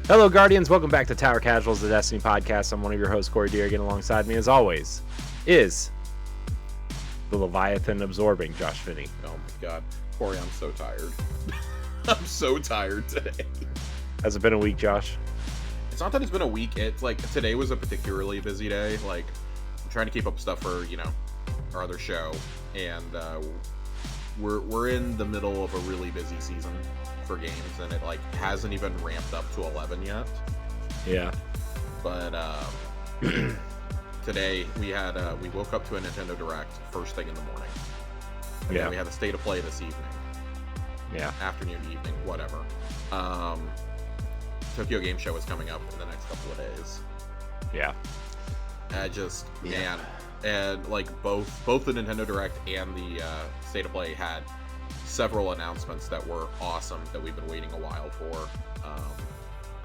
Hello, Guardians. Welcome back to Tower Casuals, the Destiny podcast. I'm one of your hosts, Corey Deer. Again, alongside me, as always, is the Leviathan absorbing Josh Finney. Oh my god. Corey, I'm so tired. I'm so tired today. Has it been a week, Josh? It's not that it's been a week. It's like today was a particularly busy day. Like, I'm trying to keep up stuff for, our other show. And we're in the middle of a really busy season for games, and it hasn't even ramped up to 11 yet. Yeah. But today we woke up to a Nintendo Direct first thing in the morning. And then we had a state of play this evening. Yeah. Afternoon, evening, whatever. Tokyo Game Show is coming up in the next couple of days. Yeah. Man. And both the Nintendo Direct and the state of play had several announcements that were awesome that we've been waiting a while for.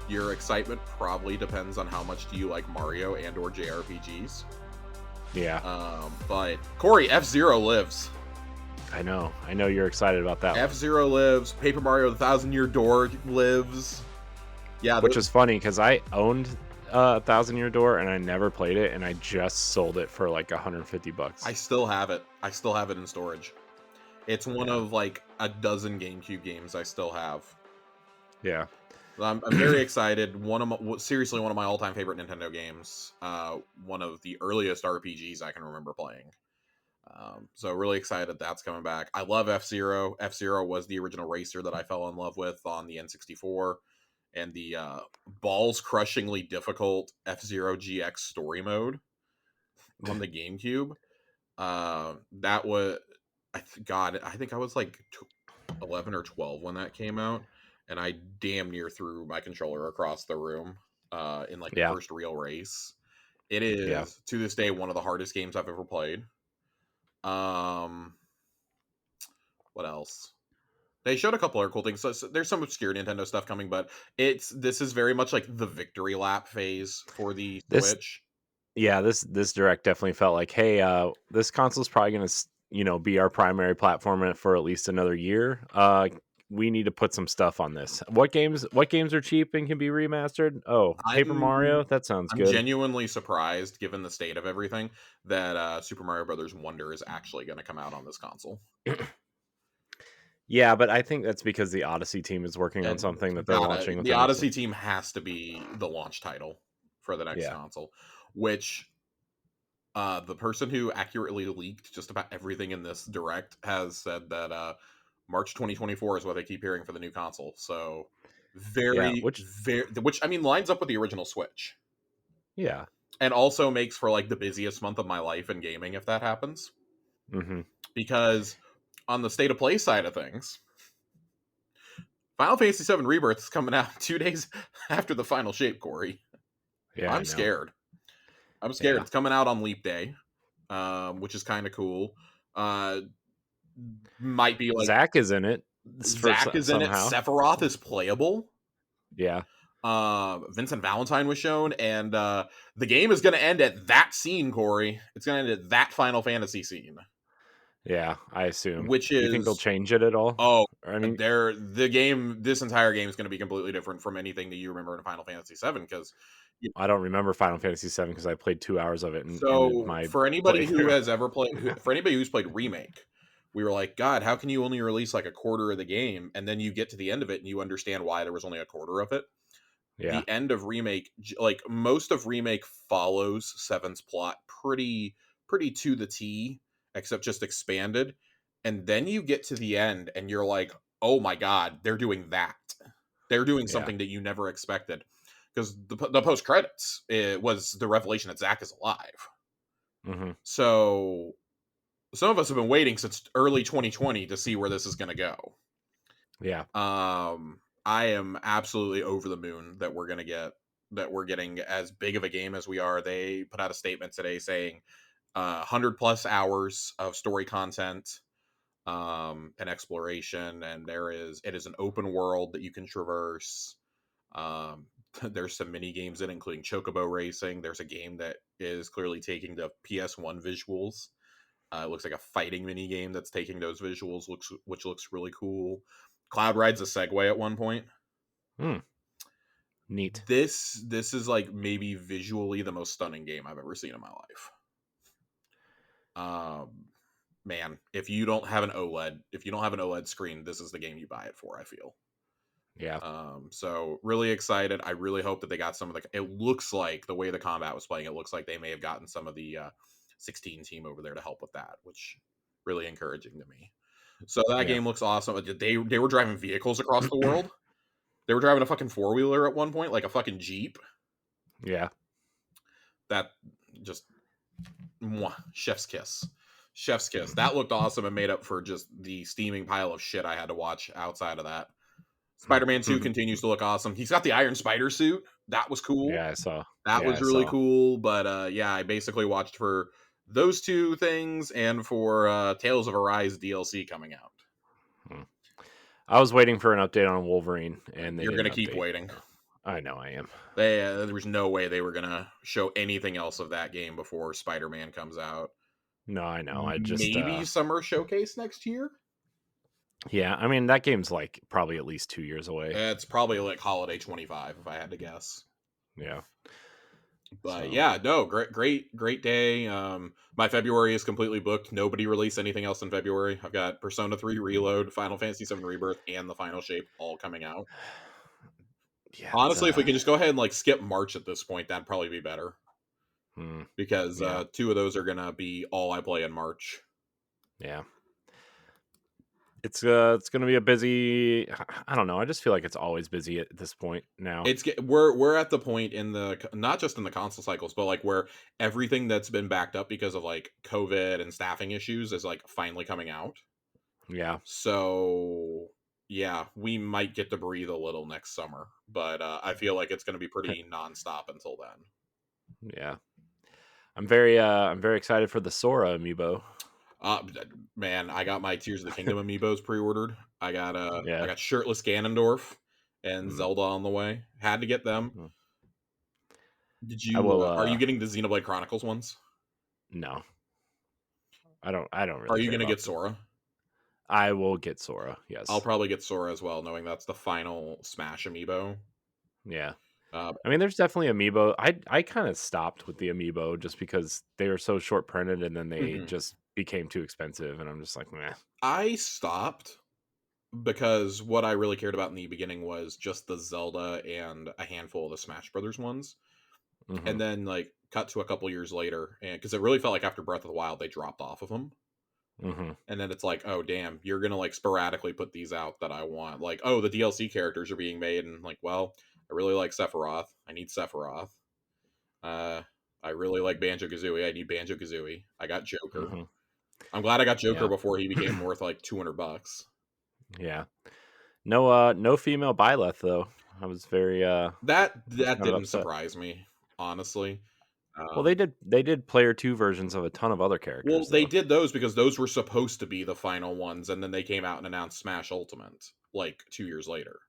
Your excitement probably depends on how much do you like Mario and or JRPGs. Yeah. But Corey, F-Zero lives. I know you're excited about that. F-Zero lives. Paper Mario: The 1,000-Year Door lives. Yeah, which is funny because I owned 1,000-Year Door and I never played it, and I just sold it for like $150. I still have it. I still have it in storage. It's one of a dozen GameCube games I still have. Yeah. I'm very excited. Seriously, one of my all-time favorite Nintendo games. One of the earliest RPGs I can remember playing. So really excited that's coming back. I love F-Zero. F-Zero was the original racer that I fell in love with on the N64, and the balls-crushingly difficult F-Zero GX story mode on the GameCube. That was, I think I was 11 or 12 when that came out, and I damn near threw my controller across the room in the first real race. It is to this day one of the hardest games I've ever played. What else? They showed a couple other cool things. So there's some obscure Nintendo stuff coming, but this is very much like the victory lap phase for the Switch. Yeah, this Direct definitely felt like, hey, this console's probably going to, be our primary platform for at least another year. We need to put some stuff on this. What games are cheap and can be remastered? Oh, Paper Mario? That sounds good. I'm genuinely surprised, given the state of everything, that Super Mario Brothers Wonder is actually going to come out on this console. Yeah, but I think that's because the Odyssey team is working on something that they're launching. The Odyssey team has to be the launch title for the next console, which the person who accurately leaked just about everything in this Direct has said that March 2024 is what they keep hearing for the new console. So which I mean lines up with the original Switch. Yeah. And also makes for the busiest month of my life in gaming if that happens. Mm-hmm. Because on the state of play side of things, Final Fantasy VII Rebirth is coming out 2 days after the final shape, Corey. Yeah, I'm scared. Yeah. It's coming out on Leap Day, which is kind of cool. Might be Zach is in it. Zach is in it. Sephiroth is playable. Yeah. Vincent Valentine was shown, and the game is going to end at that scene, Corey. It's going to end at that Final Fantasy scene. Yeah, I assume. Which is, you think they'll change it at all? Oh, I mean, this entire game is going to be completely different from anything that you remember in Final Fantasy VII, because I don't remember Final Fantasy VII because I played 2 hours of it. For anybody who has ever played, for anybody who's played Remake, we were like, God, how can you only release a quarter of the game, and then you get to the end of it and you understand why there was only a quarter of it. Yeah. The end of Remake, most of Remake follows 7's plot pretty to the T, except just expanded. And then you get to the end and you're like, oh my God, they're doing that. They're doing something that you never expected. Because the post credits, it was the revelation that Zack is alive. Mm-hmm. So some of us have been waiting since early 2020 to see where this is going to go. Yeah. I am absolutely over the moon that we're getting as big of a game as we are. They put out a statement today saying 100 plus hours of story content and exploration, and it is an open world that you can traverse. There's some mini games including Chocobo Racing. There's a game that is clearly taking the PS1 visuals. It looks like a fighting mini game that's taking those visuals, which looks really cool. Cloud rides a Segway at one point. Neat. This is like maybe visually the most stunning game I've ever seen in my life. Um, man, if you don't have an OLED, if you don't have an OLED screen, this is the game you buy it for, I feel. Yeah. So really excited. I really hope that they got some of the. It looks like the way the combat was playing, it looks like they may have gotten some of the 16 team over there to help with that, which really encouraging to me. So that Yeah. game looks awesome. They were driving vehicles across the world. They were driving a fucking four wheeler at one point, like a fucking jeep. Yeah. That just mwah, chef's kiss. Chef's kiss. That looked awesome and made up for just the steaming pile of shit I had to watch outside of that. Spider-Man 2 continues to look awesome. He's got the Iron Spider suit. That was cool. Yeah, I saw. That Yeah, was I really saw. cool. But yeah, I basically watched for those two things and for Tales of Arise DLC coming out. Hmm. I was waiting for an update on Wolverine, and they You're didn't gonna keep update. waiting. So I know I am. There was no way they were gonna show anything else of that game before Spider-Man comes out. No, I know. I just Maybe summer showcase next year. yeah, I mean that game's like probably at least 2 years away. It's probably like holiday 25 if I had to guess. Yeah. But So, yeah, no, great day. My February is completely booked. Nobody released anything else in February. I've got Persona 3 Reload, Final Fantasy 7 Rebirth, and the Final Shape all coming out. yeah, it's Honestly, if we can just go ahead and like skip March at this point, that'd probably be better hmm, because yeah. two of those are gonna be all I play in March. Yeah. It's going to be a busy I don't know. I just feel like it's always busy at this point now. We're at the point in the not just in the console cycles, but like where everything that's been backed up because of like COVID and staffing issues is like finally coming out. Yeah. So yeah, we might get to breathe a little next summer, but I feel like it's going to be pretty nonstop until then. Yeah. I'm very excited for the Sora amiibo. Uh, man, I got my Tears of the Kingdom amiibos pre-ordered. I Yeah. got shirtless Ganondorf and Mm, Zelda on the way. Had to get them. mm. Did I you? will Are you getting the Xenoblade Chronicles ones? no. I don't Are really you care going to about get Sora? I will get Sora. I'll Yes. probably get Sora as well, knowing that's the final Smash amiibo. Yeah. Uh, I mean, there's definitely amiibo. I kind of stopped with the amiibo just because they were so short printed, and then they mhm. just became too expensive, and I'm just like, meh. I stopped because what I really cared about in the beginning was just the Zelda and a handful of the Smash Brothers ones, Hmm. and then like cut to a couple years later, and because it really felt like after Breath of the Wild they dropped off of them, Hmm. and then it's like, oh damn, you're gonna like sporadically put these out that I want, like oh the DLC characters are being made, and like well I really like Sephiroth, I need Sephiroth, uh I really like Banjo Kazooie, I need Banjo Kazooie, I got Joker. Hmm. I'm glad I got Joker Yeah. before he became worth like $200. Yeah. No. No female Byleth though. I was very. I was That kind of didn't upset. surprise me, honestly. Well, Um, they did player two versions of a ton of other well, characters they though. did those because those were supposed to be the final ones, and then they came out and announced Smash Ultimate like 2 years later.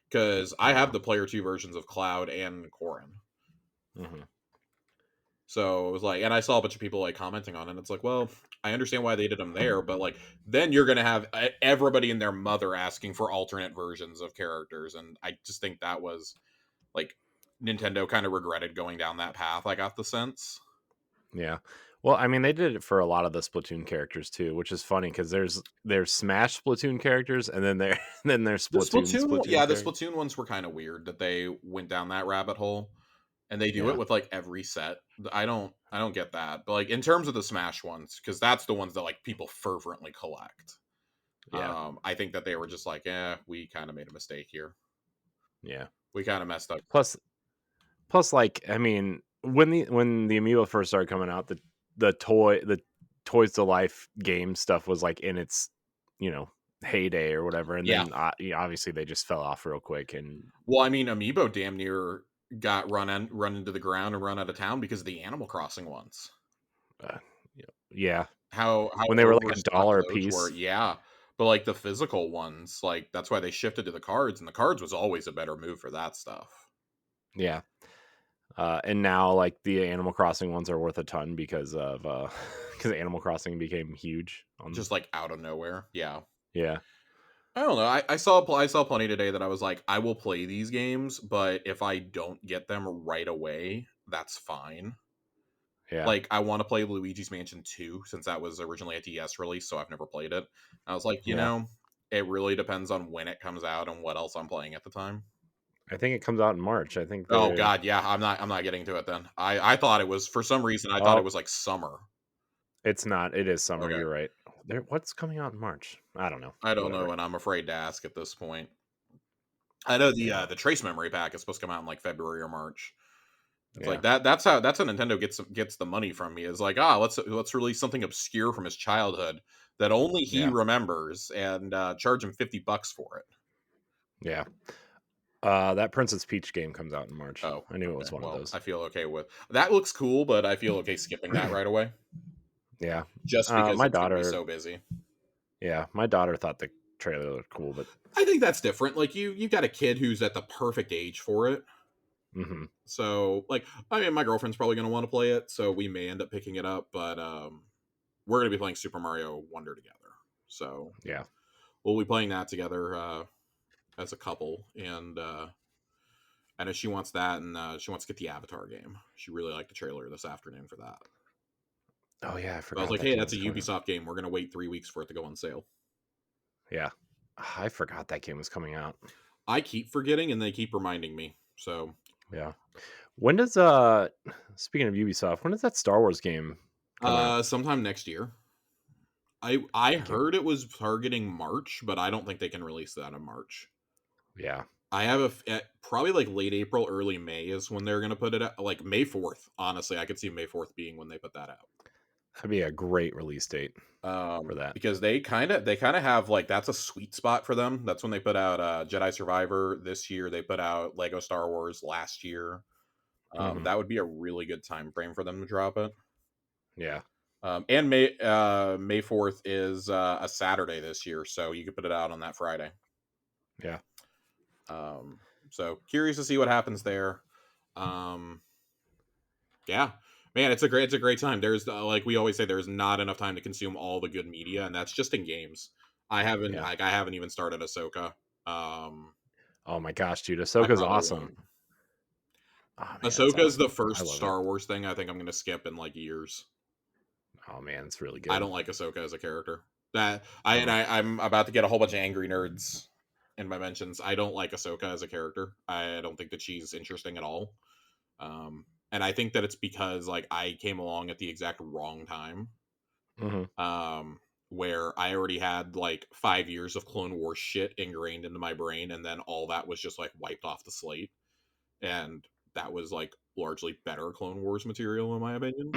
Because I have Oh. the player two versions of Cloud and Corrin. Hmm. So it was like, and I saw a bunch of people like commenting on it. And it's like, well, I understand why they did them there, but like, then you're gonna have everybody and their mother asking for alternate versions of characters, and I just think that was like Nintendo kind of regretted going down that path. I got the sense. Yeah. Well, I mean, they did it for a lot of the Splatoon characters too, which is funny because there's Smash Splatoon characters, and then there then there's Splatoon The characters. Splatoon ones were kind of weird that they went down that rabbit hole, and they do it Yeah. with like every set. I don't get that. But like in terms of the Smash ones, because that's the ones that like people fervently collect. Yeah. I think that they were just like, we kind of made a mistake here. Yeah. We kind of messed up. Plus, like, I mean, when the amiibo first started coming out, the Toys to Life game stuff was like in its you know heyday or whatever, and Yeah. then yeah, obviously they just fell off real quick, and Well, I mean, Amiibo damn near got run into the ground and run out of town because of the Animal Crossing ones. uh, yeah, How when they were like a overstocked dollar a those were. piece. Yeah. But like the physical ones, like that's why they shifted to the cards, and the cards was always a better move for that stuff. Yeah. And now like the Animal Crossing ones are worth a ton because of because Animal Crossing became huge on Just like out of nowhere. Yeah. yeah. I don't know. I saw plenty today that I was like, I will play these games, but if I don't get them right away, that's fine. Yeah, Like, I want to play Luigi's Mansion 2 since that was originally a DS release, so I've never played it. I was like, yeah. it really depends on when it comes out and what else I'm playing at the time. I think it comes out in March. I think Oh they're god, yeah, I'm not getting to it then. I thought it was, for some reason I thought it oh, was like summer. it's not. It is summer. Okay. You're right. There, what's coming out in March? I don't know. I don't know, Whatever. and I'm afraid to ask at this point. I know Yeah, the Trace Memory pack is supposed to come out in like February or March. It's like yeah, that's how Nintendo gets the money from me. Is like, let's release something obscure from his childhood that only he yeah, remembers and charge him $50 for it. yeah. That Princess Peach game comes out in March. Oh, I knew it was okay. one of Well, those. I feel okay with that. Looks cool, but I feel okay skipping that right away Yeah. just because My it's going to be daughter. so busy. Yeah, my daughter thought the trailer looked cool, but I think that's different. Like you got a kid who's at the perfect age for it. hmm So, like, I mean, my girlfriend's probably going to want to play it, so we may end up picking it up. But we're going to be playing Super Mario Wonder together, so yeah. we'll be playing that together as a couple. And I know she wants that, and she wants to get the Avatar game. She really liked the trailer this afternoon for that. Oh yeah, I But I was forgot like, that hey, game that's a was coming out. Ubisoft game. We're going to wait 3 weeks for it to go on sale. Yeah, I forgot that game was coming out. I keep forgetting, and they keep reminding me. So, Yeah. When does speaking of Ubisoft, when does that Star Wars game come out? sometime next year. I That game. heard it was targeting March, but I don't think they can release that in March. Yeah, I have probably like late April, early May is when they're gonna put it out. Like May 4th. Honestly, I could see May 4th being when they put that out. that'd be a great release date for that. Because they kind of have like that's a sweet spot for them. That's when they put out Jedi Survivor this year. They put out Lego Star Wars last year. hmm That would be a really good time frame for them to drop it. Yeah, And May 4th is a Saturday this year, so you could put it out on that Friday. yeah. Um, so curious to see what happens there. Um, yeah, man, it's a great time. There's like we always say, there's not enough time to consume all the good media, and that's just in games. Yeah. I haven't even started Ahsoka. Um, Oh my gosh, dude, I Ahsoka's probably awesome. won't. Oh man, it's Ahsoka is the awesome. I first love it. Star Wars thing I think I'm going to skip in like years. Oh man, it's really I good. don't like Ahsoka as a character. That Mm, I'm about to get a whole bunch of angry nerds in my mentions. I don't like Ahsoka as a character. I don't think that she's interesting at all. And I think that it's because like I came along at the exact wrong time. mhm. Where I already had like 5 years of Clone Wars shit ingrained into my brain, and then all that was just like wiped off the slate. And that was like largely better Clone Wars material, in my opinion.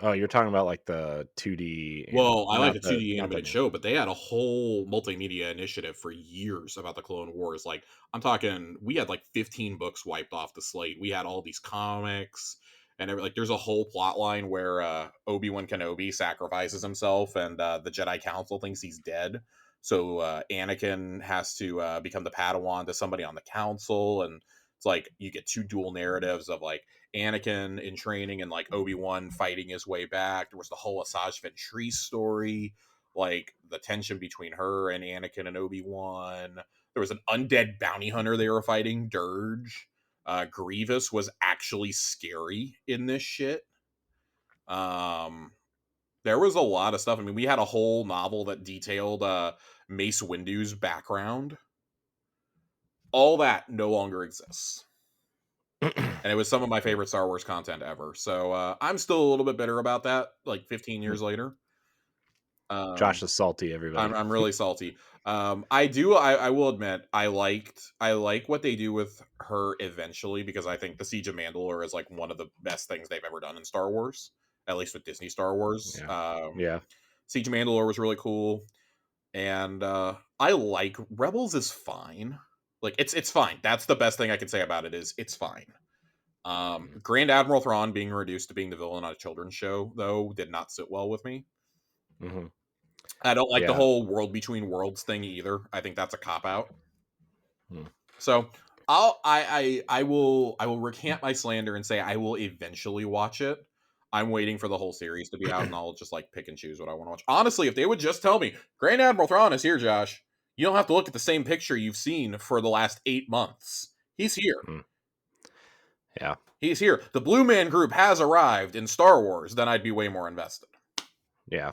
Oh, you're talking about like the 2D and Well, I like not the the 2D not the animated new. show, but they had a whole multimedia initiative for years about the Clone Wars. Like, I'm talking, we had like 15 books wiped off the slate. We had all these comics, and like, there's a whole plot line where Obi-Wan Kenobi sacrifices himself, and the Jedi Council thinks he's dead. So Anakin has to become the Padawan to somebody on the council, and it's like you get two dual narratives of like Anakin in training and like Obi-Wan fighting his way back. There was the whole Asajj Ventress story, like the tension between her and Anakin and Obi-Wan. There was an undead bounty hunter they were fighting, Dirge. Grievous was actually scary in this shit. Um, there was a lot of stuff. I mean, we had a whole novel that detailed Mace Windu's background. All that no longer exists. And it was some of my favorite Star Wars content ever. So I'm still a little bit bitter about that, like 15 years later. Um, Josh is salty, everybody. I'm really salty. I will admit I like what they do with her eventually, because I think the Siege of Mandalore is like one of the best things they've ever done in Star Wars, at least with Disney Star Wars. Yeah, yeah. Siege of Mandalore was really cool, and I like Rebels is fine. Like it's fine. That's the best thing I can say about it is it's fine. Mm, Grand Admiral Thrawn being reduced to being the villain on a children's show, though, did not sit well with me. mhm. I don't like the Yeah. whole world between worlds thing either. I think that's a cop out. Mm. So I will recant my slander and say I will eventually watch it. I'm waiting for the whole series to be out, and I'll just like pick and choose what I want to watch. Honestly, if they would just tell me Grand Admiral Thrawn is here, Josh, you don't have to look at the same picture you've seen for the last 8 months. He's here. Mm. Yeah. He's here. The Blue Man Group has arrived in Star Wars. Then I'd be way more invested. Yeah.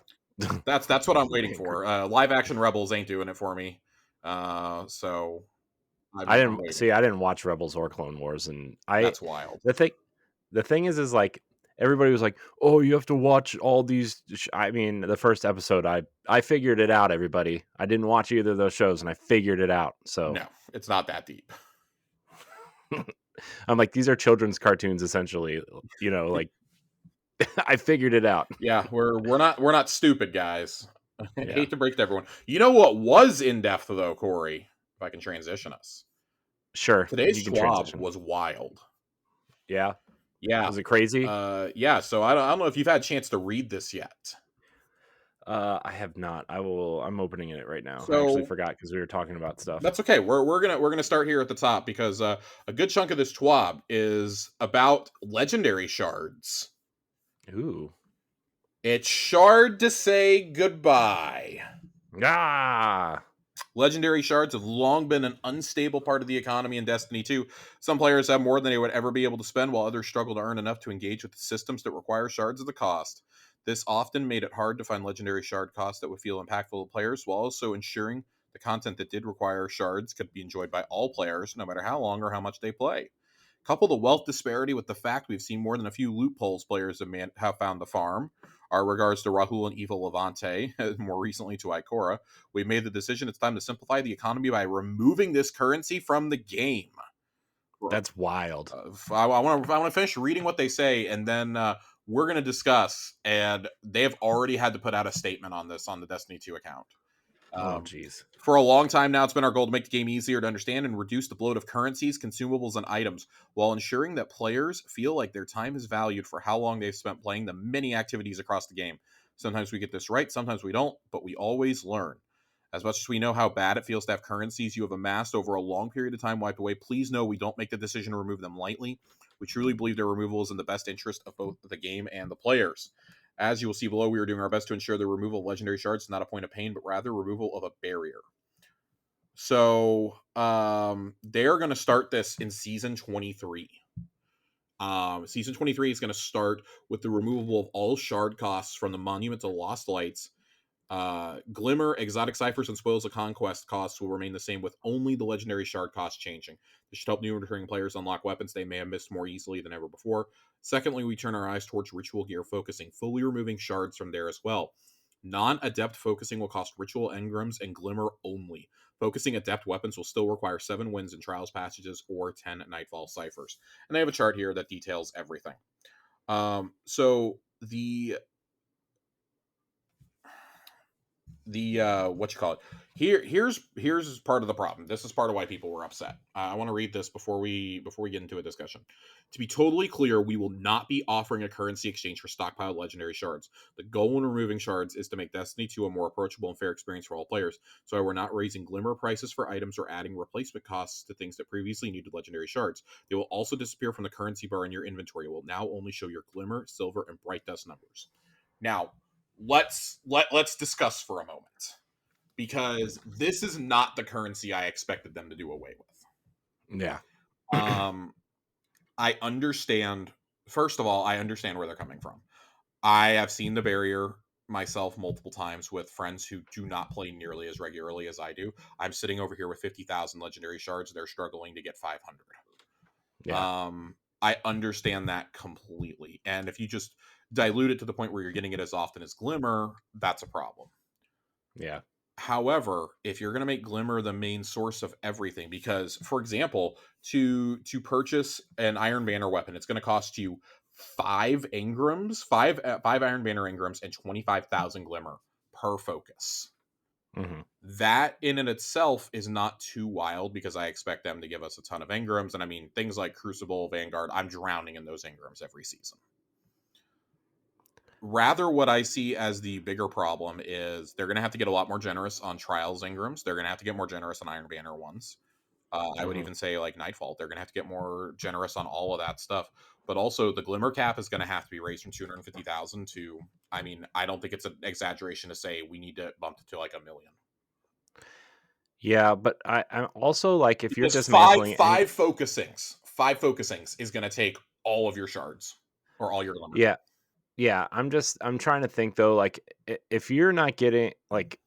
That's what I'm Blue waiting Man Group. for. Live action Rebels ain't doing it for me. So I I'm didn't waiting. see. I didn't watch Rebels or Clone Wars, and That's wild. the thing the thing is like everybody was like, "Oh, you have to watch all these." I mean, the first episode, I figured it out. Everybody, I didn't watch either of those shows, and I figured it out. So No, it's not that deep. I'm like, these are children's cartoons, essentially. Like I figured it out. Yeah, we're not stupid, guys. I Yeah, hate to break to everyone. You know what was in depth though, Corey? If I can transition us, sure, today's you can TWAB transition. was wild. Yeah, Yeah, was it crazy? yeah. So I don't know if you've had a chance to read this yet. I have not. I will. I'm opening it right now. I actually So forgot because we were talking about stuff. that's okay. We're gonna start here at the top because a good chunk of this TWAB is about legendary shards. Ooh, It's shard to say goodbye. ah, Legendary shards have long been an unstable part of the economy in Destiny 2. Some players have more than they would ever be able to spend, while others struggle to earn enough to engage with the systems that require shards of the cost. This often made it hard to find legendary shard costs that would feel impactful to players, while also ensuring the content that did require shards could be enjoyed by all players, no matter how long or how much they play. Couple the wealth disparity with the fact we've seen more than a few loopholes players have found to farm. Our regards to Rahul and Evil Levante, and more recently to Ikora. We made the decision it's time to simplify the economy by removing this currency from the game. that's wild. I want to finish reading what they say, and then we're going to discuss. And they have already had to put out a statement on this on the Destiny 2 account. Oh, Um, jeez. for a long time now, it's been our goal to make the game easier to understand and reduce the bloat of currencies, consumables, and items, while ensuring that players feel like their time is valued for how long they've spent playing the many activities across the game. Sometimes we get this right, sometimes we don't, but we always learn. As much as we know how bad it feels to have currencies you have amassed over a long period of time wiped away, please know we don't make the decision to remove them lightly. We truly believe their removal is in the best interest of both the game and the players. As you will see below, we are doing our best to ensure the removal of legendary shards is not a point of pain, but rather removal of a barrier. So they're going to start this in season 23. Season 23 is going to start with the removal of all shard costs from the Monument to Lost Lights. Glimmer, exotic ciphers, and spoils of conquest costs will remain the same, with only the legendary shard cost changing. This should help new and returning players unlock weapons they may have missed more easily than ever before. Secondly, we turn our eyes towards ritual gear, focusing fully removing shards from there as well. Non-adept focusing will cost ritual engrams and glimmer only. Focusing adept weapons will still require 7 wins in trials passages or 10 nightfall ciphers. And they have a chart here that details everything. So the what you call it, here's part of the problem. This is part of why people were upset. I want to read this before we get into a discussion. To be totally clear, we will not be offering a currency exchange for stockpiled legendary shards. The goal when removing shards is to make Destiny 2 a more approachable and fair experience for all players, so we're not raising glimmer prices for items or adding replacement costs to things that previously needed legendary shards. They will also disappear from the currency bar in your inventory. It will now only show your glimmer, silver, and bright dust numbers. Now, let's discuss for a moment, because this is not the currency I expected them to do away with. Yeah. I understand. First of all, I understand where they're coming from. I have seen the barrier myself multiple times with friends who do not play nearly as regularly as I do. I'm sitting over here with 50,000 legendary shards. They're struggling to get 500. Yeah. I understand that completely. And if you just dilute it to the point where you're getting it as often as Glimmer, that's a problem. Yeah. However, if you're going to make Glimmer the main source of everything, because for example, to purchase an Iron Banner weapon, it's going to cost you 5 Iron Banner engrams and 25,000 Glimmer per focus. Mm-hmm. That in and itself is not too wild, because I expect them to give us a ton of engrams. And I mean, things like Crucible, Vanguard, I'm drowning in those engrams every season. Rather, what I see as the bigger problem is they're going to have to get a lot more generous on Trials engrams. They're going to have to get more generous on Iron Banner ones. I would Mm-hmm. even say like Nightfall. They're going to have to get more generous on all of that stuff. but also the Glimmer cap is going to have to be raised from 250,000 to, I mean, I don't think it's an exaggeration to say we need to bump it to like 1 million. Yeah, but I'm also like, if you're Because dismantling any, five focusings is going to take all of your shards or all your Glimmers. yeah, yeah, I'm trying to think though, like if you're not getting like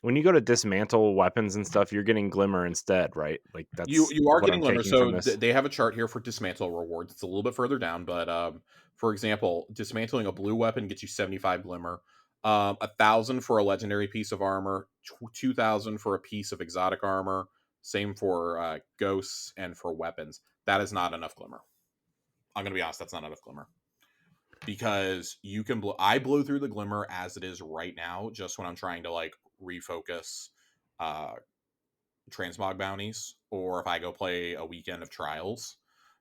when you go to dismantle weapons and stuff, you're getting Glimmer instead, right? Like that's You are what getting I'm Glimmer. taking from So this. they have a chart here for dismantle rewards. It's a little bit further down, but for example, dismantling a blue weapon gets you 75 Glimmer. 1,000 for a legendary piece of armor, 2,000 for a piece of exotic armor. Same for ghosts and for weapons. That is not enough Glimmer. I'm gonna be honest, that's not enough Glimmer because you can blow. I blow through the Glimmer as it is right now, just when I'm trying to like refocus uh transmog bounties, or if I go play a weekend of trials.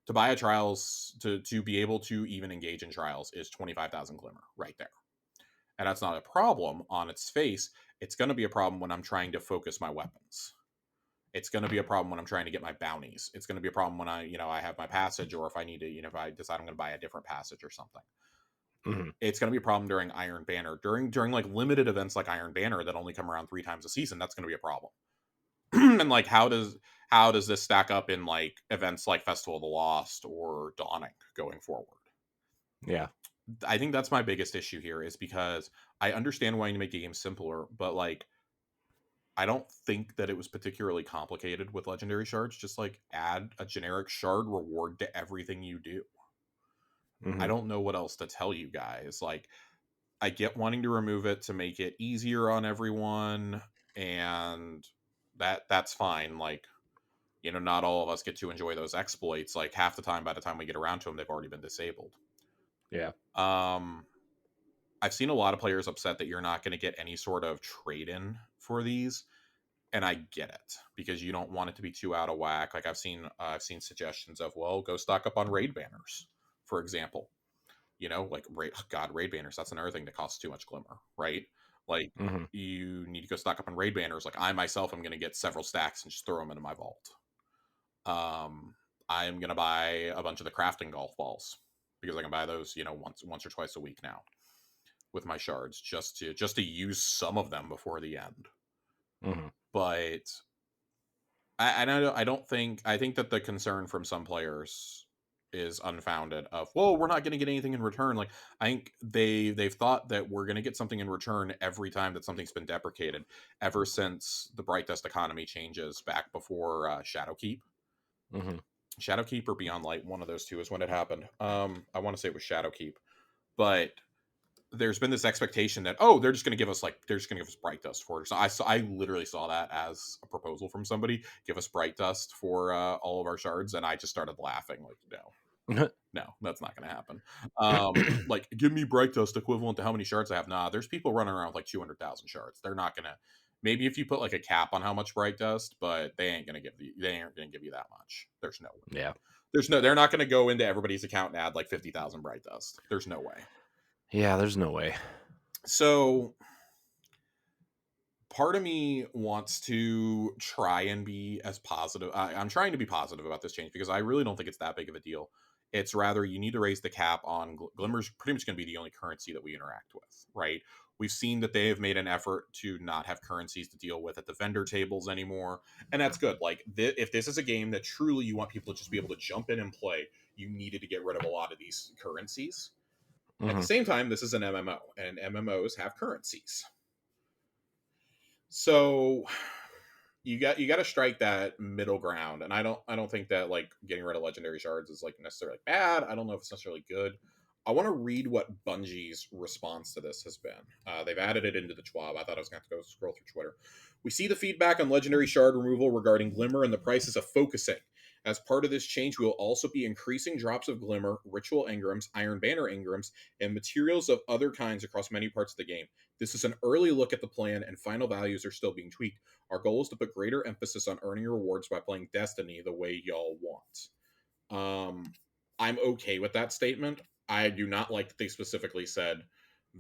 To buy a trials to be able to even engage in trials is 25,000 Glimmer right there. And that's not a problem on its face. It's going to be a problem when I'm trying to focus my weapons. It's going to be a problem when I'm trying to get my bounties. It's going to be a problem when I have my passage, or if I need to, if I decide I'm going to buy a different passage or something. Hmm. It's going to be a problem during Iron Banner, during like limited events like Iron Banner that only come around 3 times a season. That's going to be a problem. And like how does this stack up in like events like Festival of the Lost or Dawning going forward? Yeah. I think that's my biggest issue here, is because I understand wanting to make the game simpler, but like I don't think that it was particularly complicated with Legendary Shards. Just like add a generic shard reward to everything you do. I Hmm. don't know what else to tell you guys. Like, I get wanting to remove it to make it easier on everyone, and that's fine. Like, not all of us get to enjoy those exploits. Like, half the time, by the time we get around to them, they've already been disabled. Yeah. Um, I've seen a lot of players upset that you're not going to get any sort of trade in for these, and I get it because you don't want it to be too out of whack. Like I've seen suggestions of, well, go stock up on raid banners, for example. Like raid banners. That's another thing that costs too much Glimmer, right? Like, Hmm. you need to go stock up on raid banners. Like, I myself am going to get several stacks and just throw them into my vault. Um, I'm gonna buy a bunch of the crafting golf balls because I can buy those, once or twice a week now with my shards, just to use some of them before the end. Hmm. But I think that the concern from some players is unfounded of, well, we're not going to get anything in return. Like, I think they've thought that we're going to get something in return every time that something's been deprecated, ever since the Bright Dust economy changes back before Shadowkeep. Hmm. Shadowkeep or Beyond Light, one of those two is when it happened. I want to say it was Shadowkeep, but there's been this expectation that, oh, they're just going to give us Bright Dust for it. So I literally saw that as a proposal from somebody, give us Bright Dust for all of our shards, and I just started laughing like, no, that's not going to happen. Like, give me Bright Dust equivalent to how many shards I have. Nah, there's people running around with like 200,000 shards. They're not going to. Maybe if you put like a cap on how much Bright Dust, but they aren't going to give you that much. There's no way. Yeah. They're not going to go into everybody's account and add like 50,000 Bright Dust. There's no way. Yeah. There's no way. So part of me wants to try and be as positive. I'm trying to be positive about this change because I really don't think it's that big of a deal. It's rather, you need to raise the cap on Glimmer's pretty much going to be the only currency that we interact with, right? We've seen that they have made an effort to not have currencies to deal with at the vendor tables anymore, and that's good. Like, if this is a game that truly you want people to just be able to jump in and play, you needed to get rid of a lot of these currencies. At the Hmm. same time, this is an MMO, and MMOs have currencies. So you got to strike that middle ground, and I don't think that like getting rid of legendary shards is like necessarily bad. I don't know if it's necessarily good. I want to read what Bungie's response to this has been. They've added it into the TWAB. I thought I was going to have to go scroll through Twitter. We see the feedback on legendary shard removal regarding Glimmer and the prices of focusing. As part of this change, we will also be increasing drops of Glimmer, ritual engrams, Iron Banner engrams, and materials of other kinds across many parts of the game. This is an early look at the plan, and final values are still being tweaked. Our goal is to put greater emphasis on earning rewards by playing Destiny the way y'all want. I'm okay with that statement. I do not like that they specifically said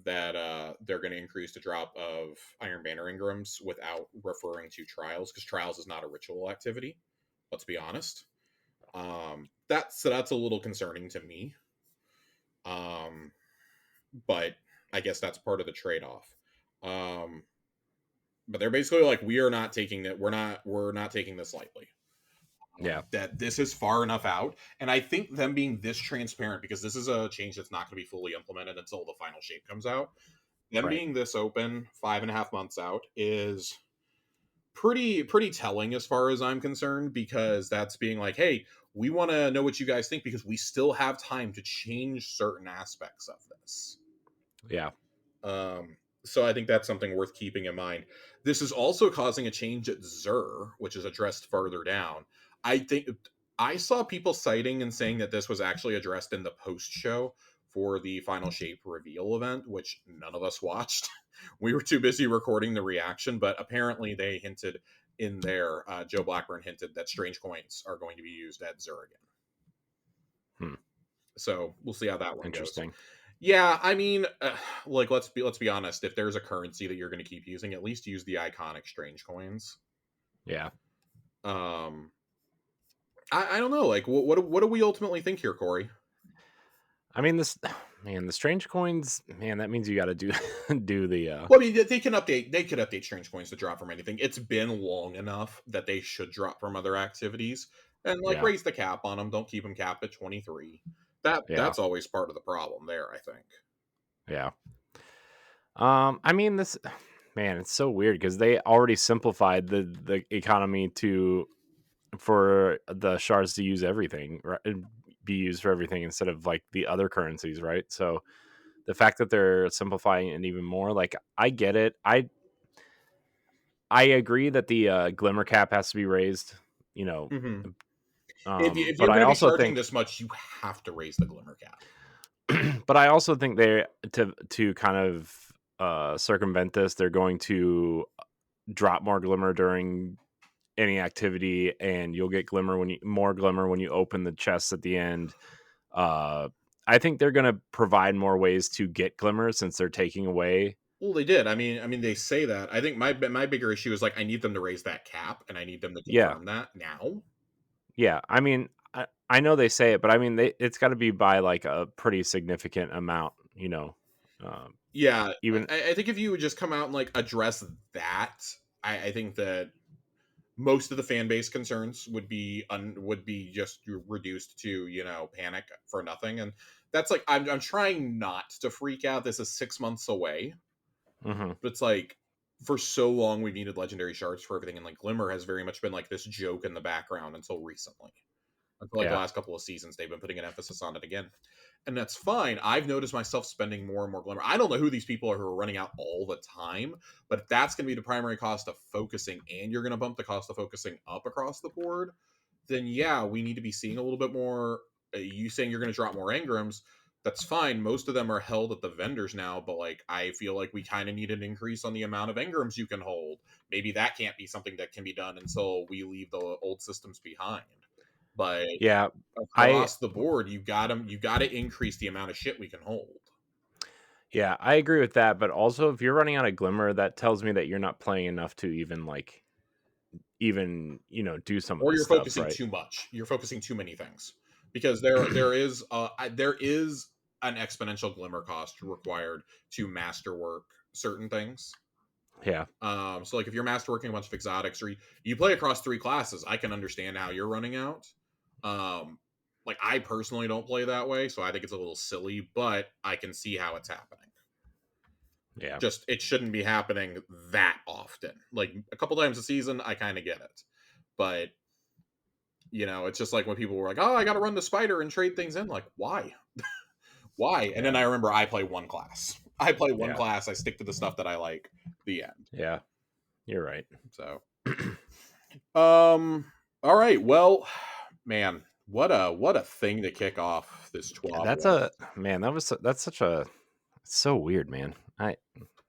that they're going to increase the drop of Iron Banner engrams without referring to trials, because trials is not a ritual activity. Let's be honest. That's a little concerning to me. Um, but I guess that's part of the trade-off. Um, but they're basically like, we are not taking it. We're not taking this lightly. Yeah. That this is far enough out, and I think them being this transparent, because this is a change that's not going to be fully implemented until the final shape comes out. Them Right. being this open 5.5 months out is pretty telling as far as I'm concerned, because that's being like, hey, we want to know what you guys think because we still have time to change certain aspects of this. Yeah. Um, so I think that's something worth keeping in mind. This is also causing a change at Zur, which is addressed farther down. I think I saw people citing and saying that this was actually addressed in the post show for the final shape reveal event, which none of us watched. We were too busy recording the reaction, but apparently they hinted in there. Joe Blackburn hinted that strange coins are going to be used at Zur again. Hmm. So we'll see how that one goes. Interesting. Yeah, I mean, like let's be honest. If there's a currency that you're going to keep using, at least use the iconic strange coins. Yeah. Um, I don't know. Like, what do we ultimately think here, Corey? I mean, this man, the strange coins, man, that means you got to do do the Well, I mean, they can update. They could update strange coins to drop from anything. It's been long enough that they should drop from other activities, and like yeah, raise the cap on them. Don't keep them capped at 23. yeah, That's always part of the problem there, I think. yeah. I mean, this man, it's so weird because they already simplified the economy to for the shards to use everything, right? Be used for everything instead of like the other currencies, right? So the fact that they're simplifying it even more, like I get it. I agree that the glimmer cap has to be raised, you know, Hmm. If but you're I going to be also charging think this much, you have to raise the glimmer cap. but I also think they to kind of circumvent this, they're going to drop more glimmer during any activity, and you'll get glimmer when you more glimmer when you open the chests at the end. Uh, I think they're going to provide more ways to get glimmer since they're taking away. Well, they did. I mean, they say that. I think my bigger issue is like I need them to raise that cap, and I need them to Yeah, confirm that now. yeah. I mean, I know they say it, but I mean, it's got to be by like a pretty significant amount. Um, Yeah, even I think if you would just come out and like address that, I think that most of the fan base concerns would be just reduced to panic for nothing, and that's like I'm trying not to freak out. This is 6 months away, mhm, but it's like for so long we've needed legendary shards for everything, and like Glimmer has very much been like this joke in the background until recently. I feel like the yeah, last couple of seasons they've been putting an emphasis on it again. And that's fine. I've noticed myself spending more and more glimmer. I don't know who these people are who are running out all the time, but if that's going to be the primary cost of focusing and you're going to bump the cost of focusing up across the board, then yeah, we need to be seeing a little bit more. You saying you're going to drop more engrams, that's fine. Most of them are held at the vendors now, but like I feel like we kind of need an increase on the amount of engrams you can hold. Maybe that can't be something that can be done until we leave the old systems behind. But yeah. I across the board, you got to increase the amount of shit we can hold. Yeah, I agree with that, but also if you're running out of glimmer, that tells me that you're not playing enough to even, do some of Or this you're stuff, focusing right? too much. You're focusing too many things because there is an exponential glimmer cost required to masterwork certain things. Yeah. So like if you're masterworking a bunch of exotics or you play across three classes, I can understand how you're running out. Um, like I personally don't play that way, so I think it's a little silly, but I can see how it's happening. Yeah. Just it shouldn't be happening that often. Like a couple times a season, I kind of get it, but it's just like when people were like, "Oh, I got to run the spider and trade things in." Like, why? Why? And then Yeah. I remember I play one class. I play one Yeah. class. I stick to the stuff that I like. The end. Yeah. You're right. So, all right. Well, man, what a thing to kick off this Yeah, 12 that's with. a man, that's such a it's so weird, man.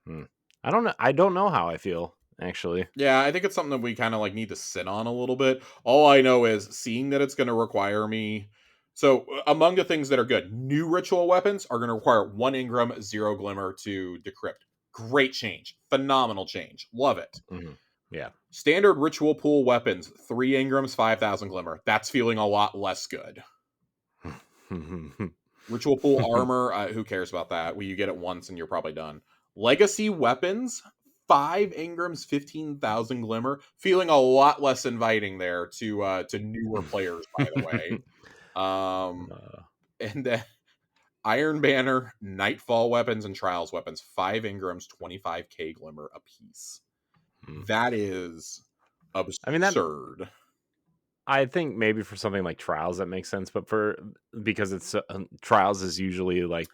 Hmm. I don't know how I feel actually. Yeah, I think it's something that we kind of like need to sit on a little bit. All I know is seeing that it's going to require me. So, among the things that are good, new ritual weapons are going to require 1 engram, 0 glimmer to decrypt. Great change. Phenomenal change. Love it. Mhm. Yeah. Standard ritual pool weapons, 3 engrams, 5,000 glimmer. That's feeling a lot less good. Ritual pool armor, who cares about that? Well, you get it once and you're probably done. Legacy weapons, 5 Ingrams, 15,000 Glimmer. Feeling a lot less inviting there to newer players, by the way. Um, Uh, and then Iron Banner, Nightfall weapons, and Trials weapons, 5 Ingrams, 25k Glimmer apiece. hmm. That is I mean that absurd. I think maybe for something like Trials that makes sense, but for because it's Trials is usually like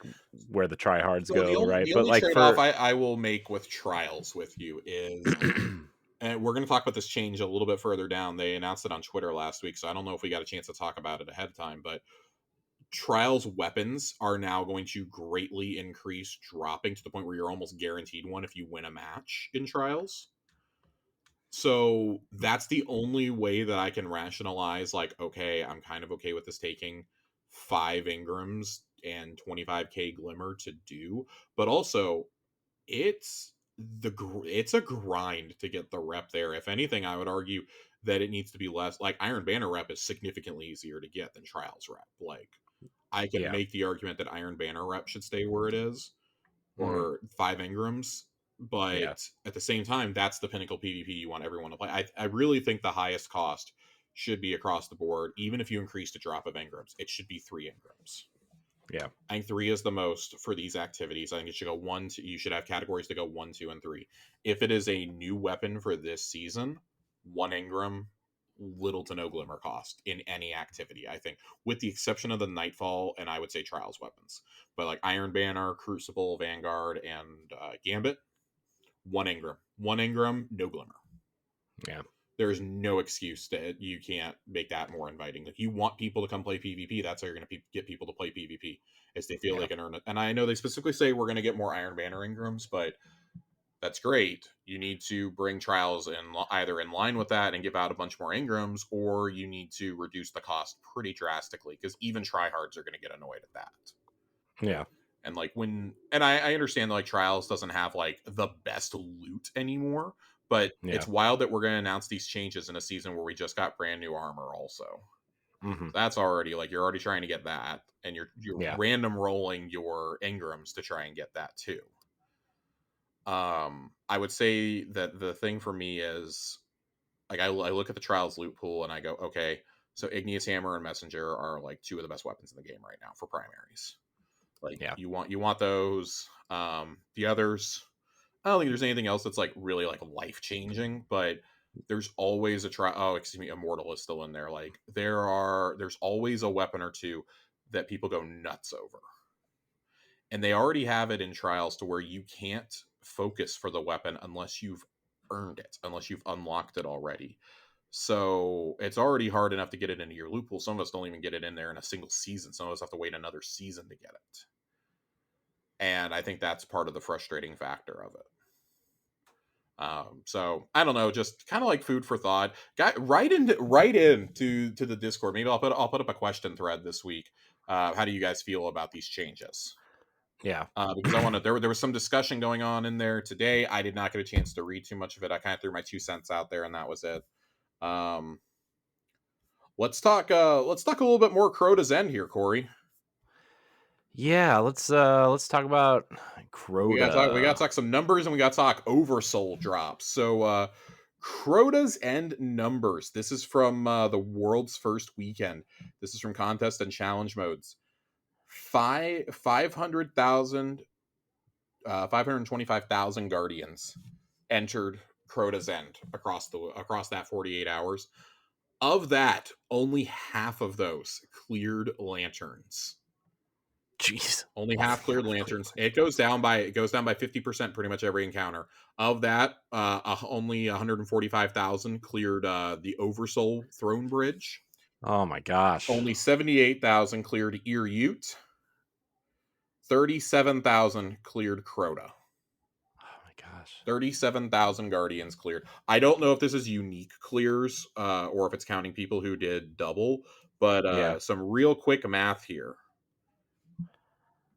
where the tryhards So the go, only right? the But only like trade off for I will make with Trials with you is, and we're going to talk about this change a little bit further down. They announced it on Twitter last week, so I don't know if we got a chance to talk about it ahead of time, but Trials weapons are now going to greatly increase dropping to the point where you're almost guaranteed one if you win a match in Trials. So that's the only way that I can rationalize, like, okay, I'm kind of okay with this taking 5 Ingrams and 25k Glimmer to do, but also it's it's a grind to get the rep there. If anything, I would argue that it needs to be less. Like Iron Banner rep is significantly easier to get than Trials rep. Like I can yeah. make the argument that Iron Banner rep should stay where it is, Hmm. or 5 Ingrams. Yeah. But at the same time, that's the pinnacle PvP you want everyone to play. I really think the highest cost should be across the board. Even if you increase the drop of Ingrams, it should be 3 Ingrams. Yeah. I think 3 is the most for these activities. I think it should go 1, 2. You should have categories to go 1, 2, and 3. If it is a new weapon for this season, 1 Ingram, little to no Glimmer cost in any activity, I think, with the exception of the Nightfall and I would say Trials weapons. But like Iron Banner, Crucible, Vanguard, and Gambit, 1 Ingram. 1 Ingram, no Glimmer. Yeah. There's no excuse that you can't make that more inviting. If you want people to come play PvP, that's how you're going to get people to play PvP, is they feel Yeah. they can earn it. And I know they specifically say we're going to get more Iron Banner Ingrams, but that's great. You need to bring Trials in either in line with that and give out a bunch more Ingrams, or you need to reduce the cost pretty drastically because even tryhards are going to get annoyed at that. Yeah. And like and I understand that like Trials doesn't have like the best loot anymore, but Yeah. it's wild that we're going to announce these changes in a season where we just got brand new armor also. Hmm. That's already like you're already trying to get that, and you're Yeah. random rolling your Ingrams to try and get that too. I would say that the thing for me is like I look at the Trials loot pool and I go, okay, so Igneous Hammer and Messenger are like two of the best weapons in the game right now for primaries. Like Yeah. you want those. The others, I don't think there's anything else that's like really like life changing, but there's always a try. Oh, excuse me, Immortal is still in there. Like there's always a weapon or two that people go nuts over, and they already have it in Trials to where you can't focus for the weapon unless you've earned it, unless you've unlocked it already. So it's already hard enough to get it into your loot pool. Some of us don't even get it in there in a single season. Some of us have to wait another season to get it. And I think that's part of the frustrating factor of it. So I don't know, just kind of like food for thought. Right into to the Discord. Maybe I'll put up a question thread this week. How do you guys feel about these changes? Yeah. Because I wanted there was some discussion going on in there today. I did not get a chance to read too much of it. I kind of threw my 2 cents out there, and that was it. Um, let's talk a little bit more Crota's End here, Corey. Yeah. Let's talk about We gotta Crota. talk some numbers and we gotta talk oversoul drops. So Crota's End numbers. This is from the world's first weekend. This is from contest and challenge modes. 500,000 525,000 guardians entered Crota's End across that 48 hours. Of that, only half of those cleared lanterns. Jeez. Only Only half cleared half clear. lanterns. It goes down by 50% pretty much every encounter. Of that, only 145,000 cleared the Oversoul Throne Bridge. Oh my gosh. Only 78,000 cleared Ear Ute. 37,000 cleared Crota. Oh my gosh. 37,000 Guardians cleared. I don't know if this is unique clears or if it's counting people who did double, but Yeah. some real quick math here.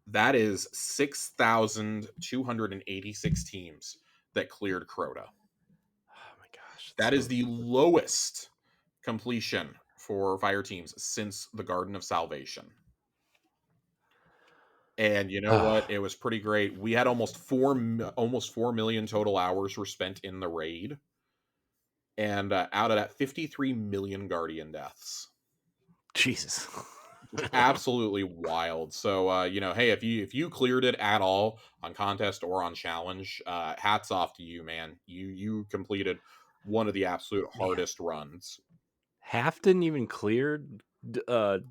That is 6,286 teams that cleared Crota. Oh my gosh. It's That is so the lowest completion for fire teams since the Garden of Salvation. And you know what? It was pretty great. We had almost 4 million total hours were spent in the raid, and out of that, 53 million Guardian deaths. Jesus. Just absolutely wild. So hey, if you cleared it at all on contest or on challenge, hats off to you, man. You completed one of the absolute Man, hardest runs. half didn't even clear the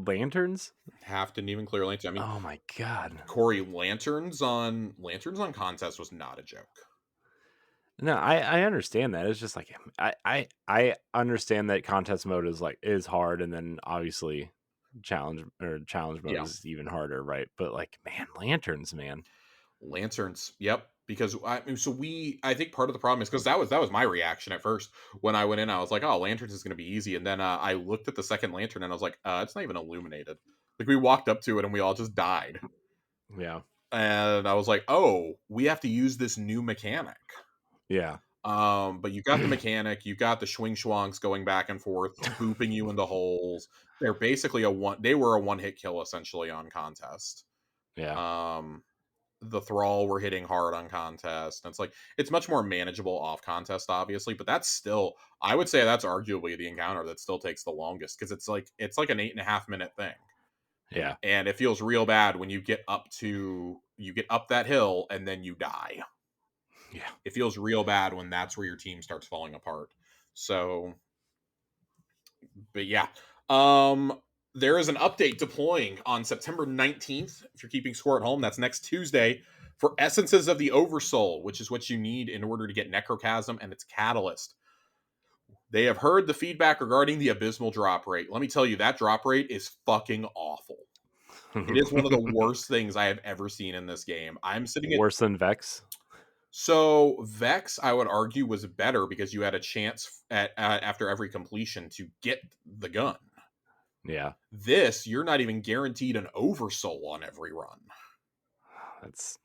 lanterns. Half didn't even clear lanes. I mean, Oh my god. Corey, lanterns on contest was not a joke. No, I understand that. It's just like I understand that contest mode is hard, and then obviously challenge mode Yeah, is even harder, right? But like, man, lanterns, man. lanterns. Yep. Because I mean, I think part of the problem is because that was my reaction at first when I went in. I was like, oh, lanterns is going to be easy, and then I looked at the second lantern and I was like, it's not even illuminated. Like we walked up to it and we all just died, Yeah, and I was like, oh, we have to use this new mechanic. yeah, But you got the mechanic, you got the swing schwangs going back and forth, booping you into holes. They're basically they were a one hit kill essentially on contest. yeah, Um, the thrall were hitting hard on contest. And it's much more manageable off contest, obviously, but that's still, I would say that's arguably the encounter that still takes the longest because it's like an 8.5 minute thing. yeah, And it feels real bad when you get up that hill and then you die. yeah. It feels real bad when that's where your team starts falling apart. So, but yeah. There is an update deploying on September 19th. If you're keeping score at home, that's next Tuesday for Essences of the Oversoul, which is what you need in order to get Necrochasm and its Catalyst. They have heard the feedback regarding the abysmal drop rate. Let me tell you, that drop rate is fucking awful. It is one of the worst things I have ever seen in this game. I'm sitting at Worse than Vex. So Vex, I would argue, was better because you had a chance at after every completion to get the gun. Yeah, This, you're not even guaranteed an oversoul on every run. that's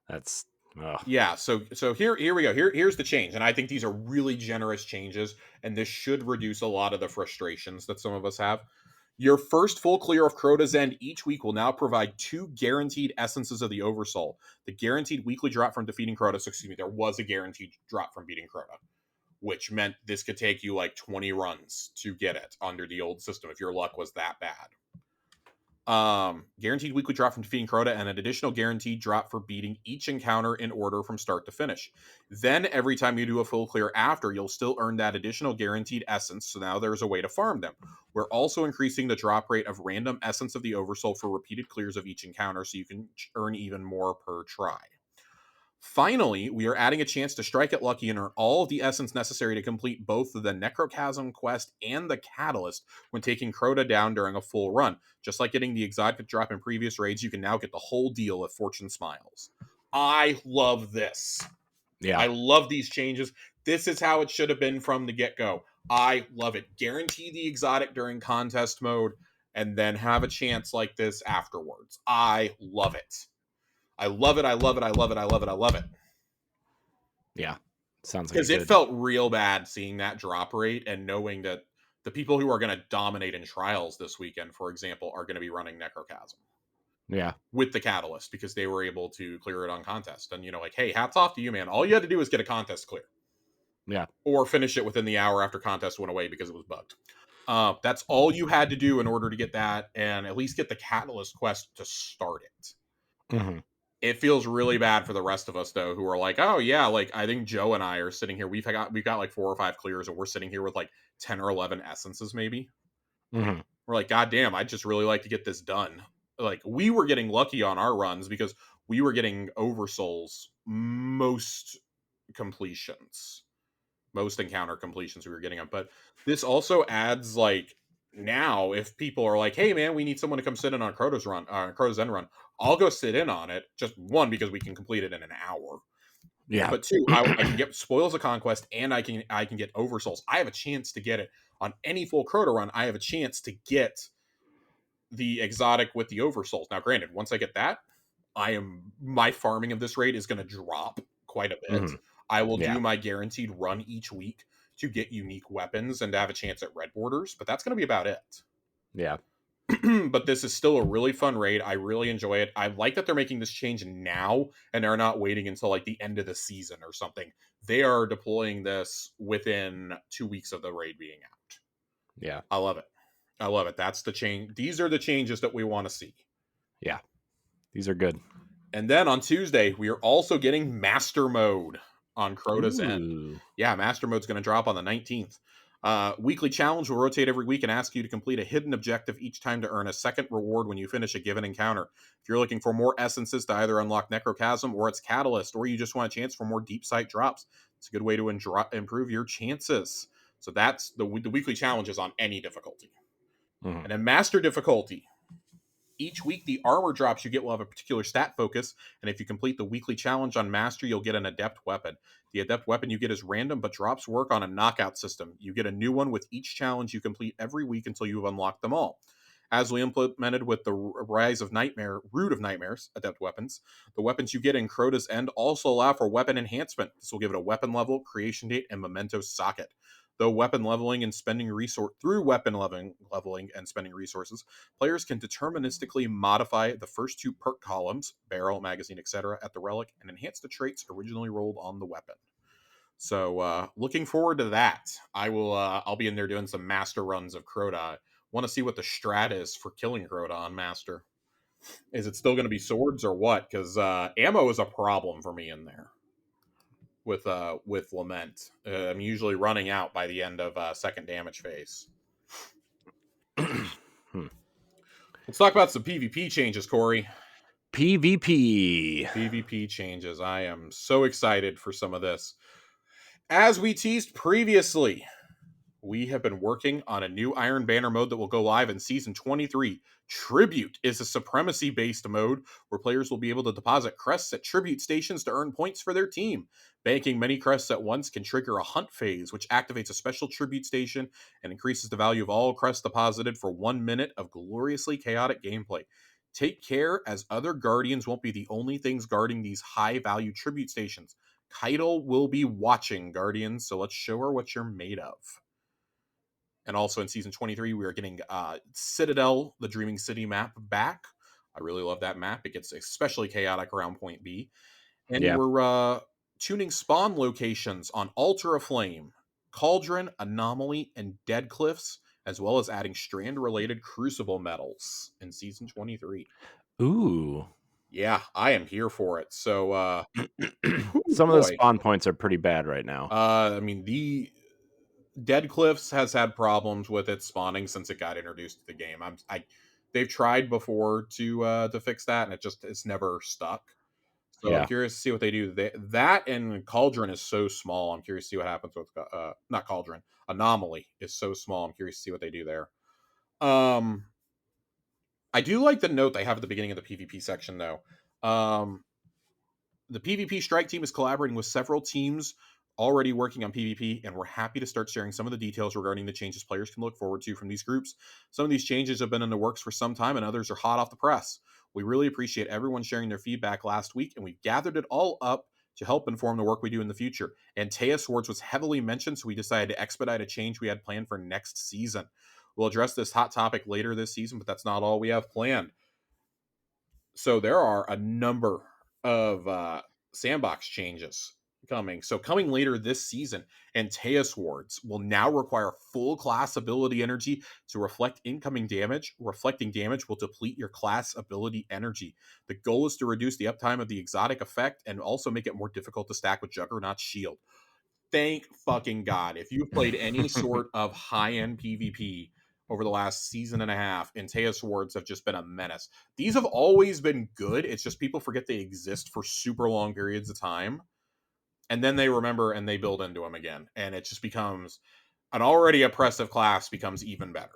that's. Oh, Yeah, so here we go. Here's the change, and I think these are really generous changes, and this should reduce a lot of the frustrations that some of us have. Your first full clear of Crota's End each week will now provide 2 guaranteed essences of the Oversoul. The guaranteed weekly drop from defeating Crota, so excuse me, there was a guaranteed drop from beating Crota, which meant this could take you like 20 runs to get it under the old system if your luck was that bad. Guaranteed weekly drop from defeating Crota, and an additional guaranteed drop for beating each encounter in order from start to finish. Then every time you do a full clear after, you'll still earn that additional guaranteed essence. So now there's a way to farm them. We're also increasing the drop rate of random essence of the Oversoul for repeated clears of each encounter, so you can earn even more per try. Finally, we are adding a chance to strike it lucky and earn all of the essence necessary to complete both the Necrochasm quest and the Catalyst when taking Crota down during a full run. Just like getting the exotic drop in previous raids, you can now get the whole deal if Fortune smiles. I love this. yeah, I love these changes. This is how it should have been from the get-go. I love it. Guarantee the exotic during contest mode and then have a chance like this afterwards. I love it. I love it. I love it. I love it. I love it. I love it. yeah. Sounds like Because it it did. felt real bad seeing that drop rate and knowing that the people who are going to dominate in trials this weekend, for example, are going to be running Necrochasm Yeah, with the Catalyst because they were able to clear it on contest. And, hey, hats off to you, man. All you had to do was get a contest clear yeah. or finish it within the hour after contest went away because it was bugged. That's all you had to do in order to get that and at least get the Catalyst quest to start it. Hmm. It feels really bad for the rest of us though, who are like, oh yeah, like I think Joe and I are sitting here. We've got like 4 or 5 clears, and we're sitting here with like 10 or 11 essences, maybe. Hmm. We're like, God damn, I'd just really like to get this done. Like we were getting lucky on our runs because we were getting oversouls most completions, most encounter completions we were getting them. But this also adds like now if people are like, hey man, we need someone to come sit in on Crota's End run, I'll go sit in on it. Just one because we can complete it in an hour. Yeah. But two, I can get Spoils of Conquest and I can get Oversouls. I have a chance to get it on any full Crota run. I have a chance to get the exotic with the Oversouls. Now, granted, once I get that, my farming of this raid is going to drop quite a bit. Hmm. I will Yeah. do my guaranteed run each week to get unique weapons and to have a chance at red borders, but that's going to be about it. Yeah. but this is still a really fun raid. I really enjoy it. I like that they're making this change now and they're not waiting until like the end of the season or something. They are deploying this within 2 weeks of the raid being out. Yeah. I love it. I love it. That's the change. These are the changes that we want to see. Yeah. These are good. And then on Tuesday, we are also getting Master Mode on Crota's End. Ooh. Yeah, Master Mode's going to drop on the 19th. Weekly challenge will rotate every week and ask you to complete a hidden objective each time to earn a second reward when you finish a given encounter. If you're looking for more essences to either unlock Necrochasm or its catalyst, or you just want a chance for more deep sight drops, it's a good way to improve your chances. So that's the weekly challenge is on any difficulty. Mhm. And then Master difficulty. Each week, the armor drops you get will have a particular stat focus, and if you complete the weekly challenge on Master, you'll get an Adept weapon. The Adept weapon you get is random, but drops work on a knockout system. You get a new one with each challenge you complete every week until you've unlocked them all. As we implemented with the Rise of Nightmare, Root of Nightmares, Adept weapons, the weapons you get in Crota's End also allow for weapon enhancement. This will give it a weapon level, creation date, and memento socket. Though weapon leveling and spending resource through weapon leveling and spending resources, players can deterministically modify the first two perk columns, barrel, magazine, etc., at the relic and enhance the traits originally rolled on the weapon. So looking forward to that. I'll be in there doing some master runs of Crota. Want to see what the strat is for killing Crota on master. Is it still going to be swords or what? Because ammo is a problem for me in there with Lament. I'm usually running out by the end of second damage phase. Hmm. Let's talk about some PvP changes, Corey. PvP. PvP changes. I am so excited for some of this. As we teased previously, we have been working on a new Iron Banner mode that will go live in Season 23. Tribute is a supremacy-based mode where players will be able to deposit crests at tribute stations to earn points for their team. Banking many crests at once can trigger a hunt phase, which activates a special tribute station and increases the value of all crests deposited for 1 minute of gloriously chaotic gameplay. Take care, as other Guardians won't be the only things guarding these high-value tribute stations. Keitel will be watching, Guardians, so let's show her what you're made of. And also in Season 23, we are getting Citadel, the Dreaming City map, back. I really love that map. It gets especially chaotic around Point B. And Yeah. we're tuning spawn locations on Altar of Flame, Cauldron, Anomaly, and Dead Cliffs, as well as adding strand-related Crucible medals in Season 23. Ooh. Yeah, I am here for it. So, oh Some of the boy. spawn points are pretty bad right now. I mean, the Dead Cliffs has had problems with its spawning since it got introduced to the game. They've tried before to fix that, and it's never stuck. So I'm Yeah. curious to see what they do. That and Cauldron is so small. I'm curious to see what happens with not Cauldron. Anomaly is so small. I'm curious to see what they do there. Um, I do like the note they have at the beginning of the PvP section though. The PvP strike team is collaborating with several teams already working on PvP, and we're happy to start sharing some of the details regarding the changes players can look forward to from these groups. Some of these changes have been in the works for some time, and others are hot off the press. We really appreciate everyone sharing their feedback last week, and we've gathered it all up to help inform the work we do in the future. Antea Swords was heavily mentioned, so we decided to expedite a change we had planned for next season. We'll address this hot topic later this season, but that's not all we have planned. So there are a number of sandbox changes coming. So coming later this season, Antaeus wards will now require full class ability energy to reflect incoming damage. Reflecting damage will deplete your class ability energy. The goal is to reduce the uptime of the exotic effect and also make it more difficult to stack with Juggernaut's shield. Thank fucking God. If you've played any sort of high-end PvP over the last season and a half, Antea Swords have just been a menace. These have always been good. It's just people forget they exist for super long periods of time. And then they remember and they build into them again. And it just becomes an already oppressive class becomes even better.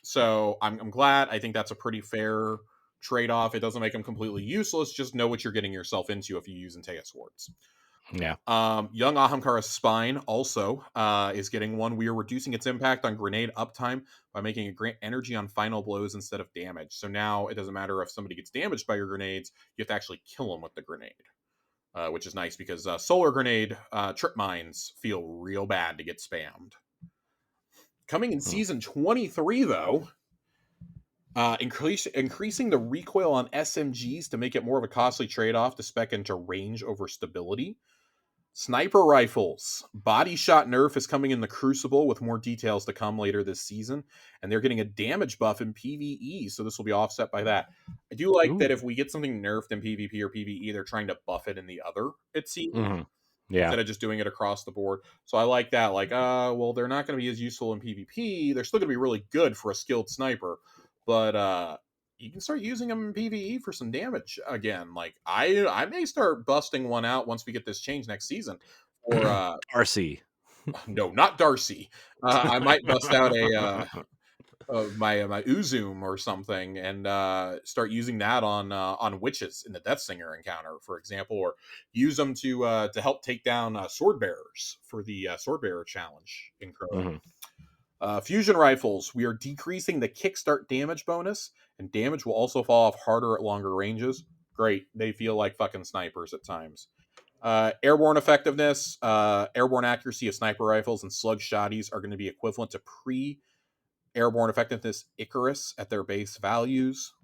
So I'm glad. I think that's a pretty fair trade-off. It doesn't make them completely useless. Just know what you're getting yourself into if you use Antea Swords. Yeah. Young Ahamkara's Spine also is getting one. We are reducing its impact on grenade uptime by making it grant energy on final blows instead of damage. So now it doesn't matter if somebody gets damaged by your grenades, you have to actually kill them with the grenade, which is nice because solar grenade trip mines feel real bad to get spammed. Coming in Hmm. season 23, though, Increasing the recoil on SMGs to make it more of a costly trade-off to spec into range over stability. Sniper rifles. Body shot nerf is coming in the Crucible with more details to come later this season. And they're getting a damage buff in PvE, so this will be offset by that. I do like that Ooh. if we get something nerfed in PvP or PvE, they're trying to buff it in the other, it seems, Mhm. Yeah. instead of just doing it across the board. So I like that. Like, well, they're not going to be as useful in PvP. They're still going to be really good for a skilled sniper, but you can start using them in PvE for some damage again. Like, I may start busting one out once we get this change next season. Or RC. no, not Darcy. I might bust out a my Uzum or something and start using that on witches in the Death Singer encounter, for example, or use them to help take down sword bearers for the sword bearer challenge in Crota. Mhm. Fusion rifles, we are decreasing the kickstart damage bonus, and damage will also fall off harder at longer ranges. Great, they feel like fucking snipers at times. Airborne effectiveness, airborne accuracy of sniper rifles and slug shotties are going to be equivalent to pre airborne effectiveness Icarus at their base values.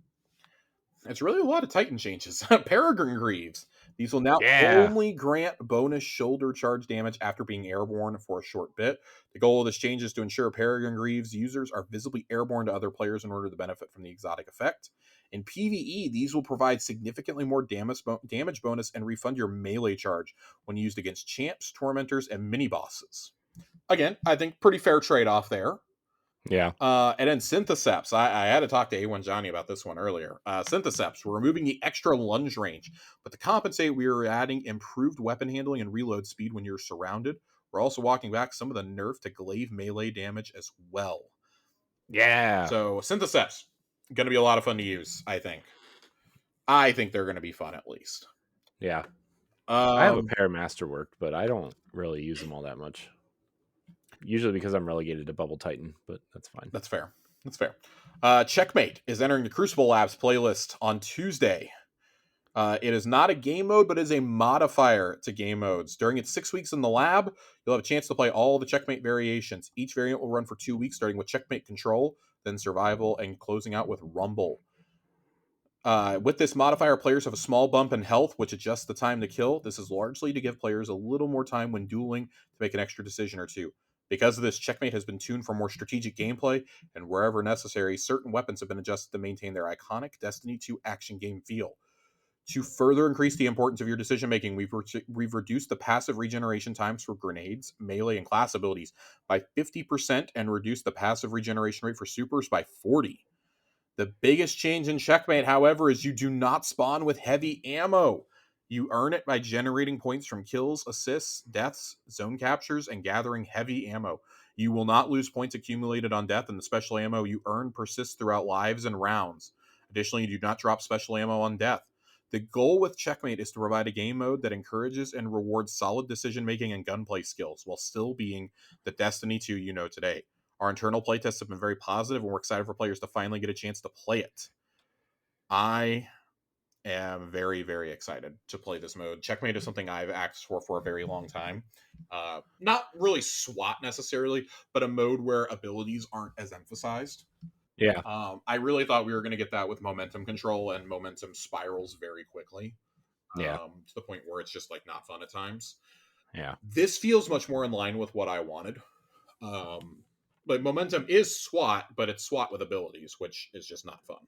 It's really a lot of Titan changes. Peregrine Greaves. These will now Yeah. only grant bonus shoulder charge damage after being airborne for a short bit. The goal of this change is to ensure Peregrine Greaves users are visibly airborne to other players in order to benefit from the exotic effect. In PvE, these will provide significantly more damage bonus and refund your melee charge when used against champs, tormentors, and mini bosses. Again, I think pretty fair trade off there. Yeah. And then Syntheseps. I had to talk to A1 Johnny about this one earlier. Syntheseps, we're removing the extra lunge range, but to compensate, we are adding improved weapon handling and reload speed when you're surrounded. We're also walking back some of the nerf to glaive melee damage as well. Yeah. So Syntheseps, going to be a lot of fun to use, I think. I think they're going to be fun at least. Yeah. I have a Um, pair of Masterwork, but I don't really use them all that much. Usually because I'm relegated to Bubble Titan, but that's fine. that's fair. That's fair. Checkmate is entering the Crucible Labs playlist on Tuesday. It is not a game mode, but is a modifier to game modes. During its 6 weeks in the lab, you'll have a chance to play all the Checkmate variations. Each variant will run for 2 weeks, starting with Checkmate Control, then Survival, and closing out with Rumble. With this modifier, players have a small bump in health, which adjusts the time to kill. This is largely to give players a little more time when dueling to make an extra decision or two. Because of this, Checkmate has been tuned for more strategic gameplay, and wherever necessary, certain weapons have been adjusted to maintain their iconic Destiny 2 action game feel. To further increase the importance of your decision making, we've reduced the passive regeneration times for grenades, melee, and class abilities by 50% and reduced the passive regeneration rate for supers by 40%. The biggest change in Checkmate, however, is you do not spawn with heavy ammo. You earn it by generating points from kills, assists, deaths, zone captures, and gathering heavy ammo. You will not lose points accumulated on death, and the special ammo you earn persists throughout lives and rounds. Additionally, you do not drop special ammo on death. The goal with Checkmate is to provide a game mode that encourages and rewards solid decision making and gunplay skills while still being the Destiny 2 you know today. Our internal playtests have been very positive, and we're excited for players to finally get a chance to play it. I am very, very excited to play this mode. Checkmate is something I've asked for a very long time. Not really SWAT necessarily, but a mode where abilities aren't as emphasized. Yeah. I really thought we were going to get that with momentum control, and momentum spirals very quickly Yeah. to the point where it's just like not fun at times. Yeah. This feels much more in line with what I wanted. But momentum is SWAT, but it's SWAT with abilities, which is just not fun.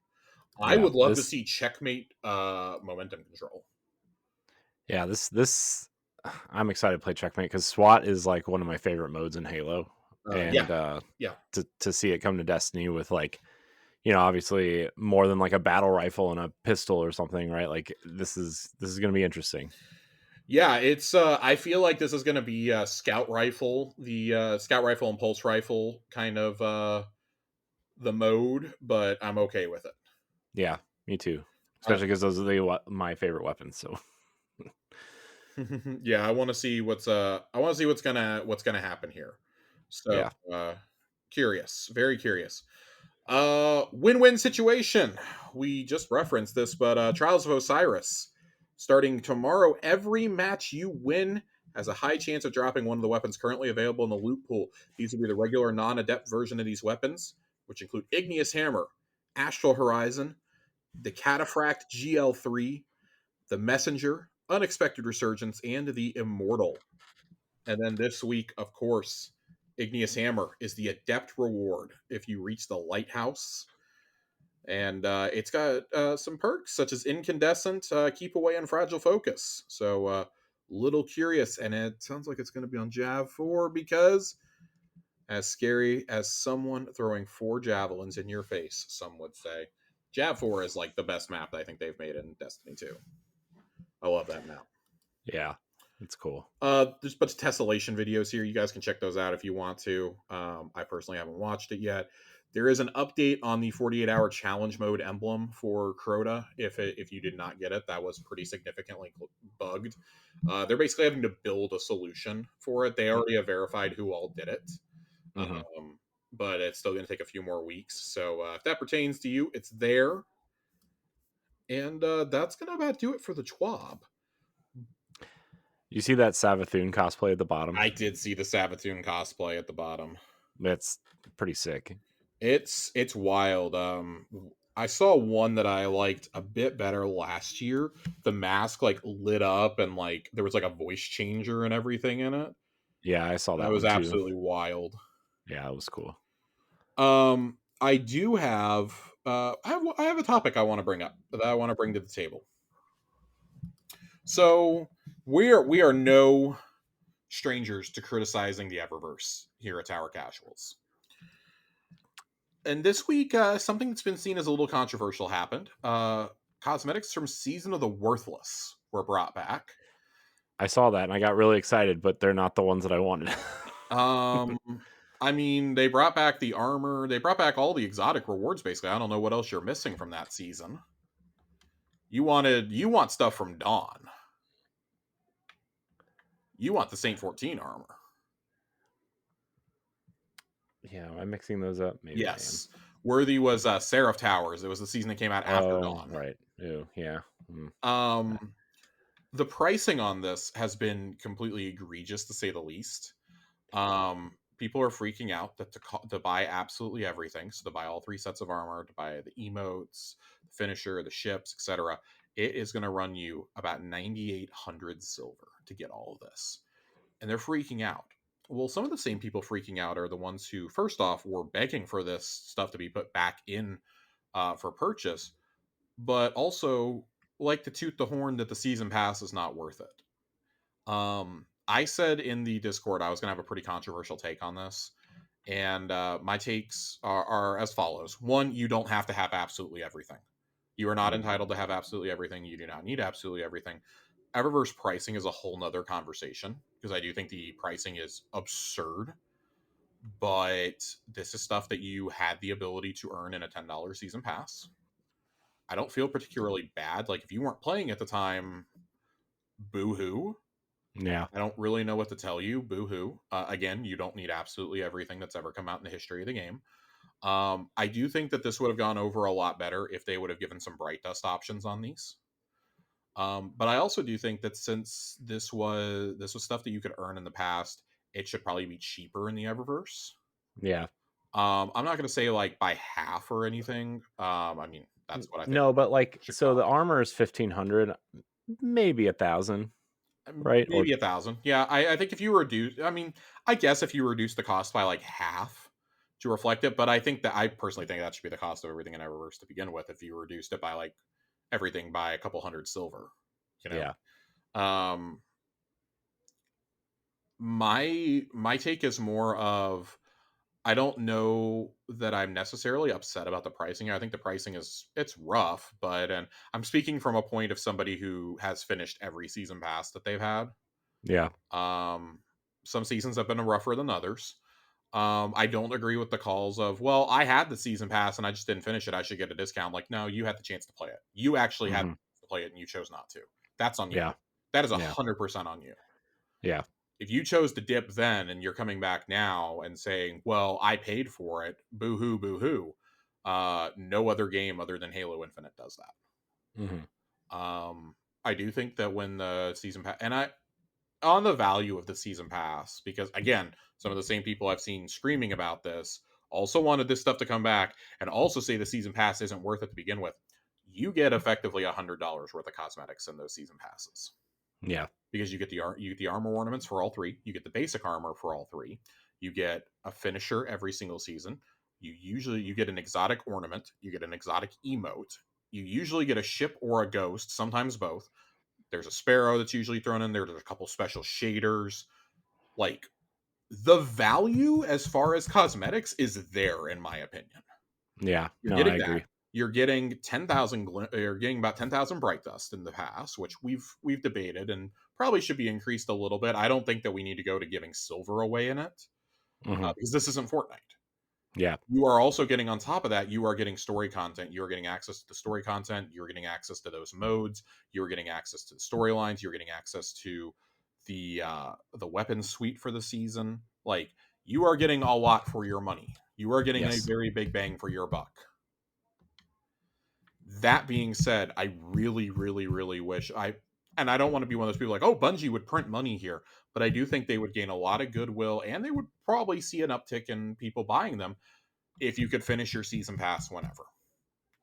I Yeah. would love to see checkmate momentum control. Yeah, this I'm excited to play Checkmate because SWAT is like one of my favorite modes in Halo. Yeah, And yeah, to see it come to Destiny with like, obviously more than like a battle rifle and a pistol or something, right? Like this is gonna be interesting. yeah. It's I feel like this is going to be scout rifle, the scout rifle and pulse rifle kind of the mode, but I'm okay with it. Yeah, me too. Uh, Especially because those are my favorite weapons. So yeah, I want to see what's gonna happen here. So yeah. curious, very curious. Win-win situation. We just referenced this, but Trials of Osiris. Starting tomorrow, every match you win has a high chance of dropping one of the weapons currently available in the loot pool. These will be the regular non-adept version of these weapons, which include Igneous Hammer, Astral Horizon, the Cataphract GL3, the Messenger, Unexpected Resurgence, and the Immortal. And then this week, of course, Igneous Hammer is the Adept reward if you reach the Lighthouse. And it's got some perks such as Incandescent, Keep Away, and Fragile Focus. So, little curious, and it sounds like it's going to be on Jav 4 because, as scary as someone throwing 4 javelins in your face, some would say, Jav 4 is like the best map that I think they've made in Destiny 2. I love that map. Yeah, it's cool. There's a bunch of tessellation videos here. You guys can check those out if you want to. I personally haven't watched it yet. There is an update on the 48-hour challenge mode emblem for Crota. If you did not get it, that was pretty significantly bugged. They're basically having to build a solution for it. They already have verified who all did it, Mm-hmm. but it's still going to take a few more weeks. So if that pertains to you, it's there. And that's going to about do it for the TWAB. You see that Savathun cosplay at the bottom? I did see the Savathun cosplay at the bottom. That's pretty sick. It's wild. I saw one that I liked a bit better last year. The mask like lit up and like there was like a voice changer and everything in it. Yeah, I saw That that was one too. absolutely wild. Yeah, it was cool. I do have I have a topic I want to bring up that I want to bring to the table. So we are no strangers to criticizing the Eververse here at Tower Casuals. And this week, something that's been seen as a little controversial happened. Cosmetics from Season of the Worthless were brought back. I saw that and I got really excited, but they're not the ones that I wanted. Um, I mean, they brought back the armor. They brought back all the exotic rewards. Basically, I don't know what else you're missing from that season. You want stuff from Dawn. You want the Saint 14 armor. Yeah, am I mixing those up? Maybe Yes. Worthy was Seraph Towers. It was the season that came out I am. after Oh, Dawn. right. Ew, yeah. Mm. The pricing on this has been completely egregious to say the least. People are freaking out that to buy absolutely everything, so to buy all 3 sets of armor, to buy the emotes, the finisher, the ships, etc., it is going to run you about 9,800 silver to get all of this, and they're freaking out. Well, some of the same people freaking out are the ones who, first off, were begging for this stuff to be put back in for purchase, but also like to toot the horn that the season pass is not worth it. I said in the Discord I was going to have a pretty controversial take on this, and my takes are as follows: one, you don't have to have absolutely everything. You are not Mhm. entitled to have absolutely everything. You do not need absolutely everything. Eververse pricing is a whole nother conversation because I do think the pricing is absurd. But this is stuff that you had the ability to earn in a $10 season pass. I don't feel particularly bad. Like if you weren't playing at the time, boo hoo. Yeah. I don't really know what to tell you. Boo hoo. Again, you don't need absolutely everything that's ever come out in the history of the game. I do think that this would have gone over a lot better if they would have given some bright dust options on these. But I also do think that since this was stuff that you could earn in the past, it should probably be cheaper in the Eververse. Yeah. I'm not going to say like by half or anything. I mean that's what I think No, but like, should so the cost. armor is 1,500, maybe 1,000, right? Or Maybe 1,000. Yeah, I think if you reduce, I mean, I guess if you reduce the cost by like half to reflect it, but I think that I personally think that should be the cost of everything in Eververse to begin with. If you reduced it by like everything by a couple hundred silver, you yeah. know. My take is more of I don't know that I'm necessarily upset about the pricing. I think the pricing it's rough, but and I'm speaking from a point of somebody who has finished every season pass that they've had. Yeah. Um, some seasons have been rougher than others. I don't agree with the calls of, well, I had the season pass and I just didn't finish it. I should get a discount. Like, no, you had the chance to play it. You actually had Hmm. to play it and you chose not to. That's on you. Yeah. That is Yeah. 100% on you. Yeah. If you chose to dip then and you're coming back now and saying, well, I paid for it, boo hoo, boo hoo. No other game other than Halo Infinite does Hmm. that. I do think that when the season pass, and I, on the value of the season pass, because again, some of the same people I've seen screaming about this also wanted this stuff to come back, and also say the season pass isn't worth it to begin with, you get effectively $100 worth of cosmetics in those season passes Yeah. because you get the armor ornaments for all three, you get the basic armor for all three, you get a finisher every single season. You get an exotic ornament, you get an exotic emote, you usually get a ship or a ghost, sometimes both. There's a sparrow that's usually thrown in there. There's a couple special shaders. Like the value as far as cosmetics is there, in my opinion. Yeah. You're No, I getting that. agree. You're getting 10,000. You're getting about 10,000 bright dust in the past, which we've debated and probably should be increased a little bit. I don't think that we need to go to giving silver away in it Hmm. because this isn't Fortnite. Yeah. You are also getting on top of that, you are getting story content. You are getting access to the story content. You're getting access to those modes. You're getting access to the storylines. You're getting access to the weapon suite for the season. Like you are getting a lot for your money. You are getting a Yes. very big bang for your buck. That being said, I really, really, really wish and I don't want to be one of those people like, oh, Bungie would print money here, but I do think they would gain a lot of goodwill and they would probably see an uptick in people buying them if you could finish your season pass whenever.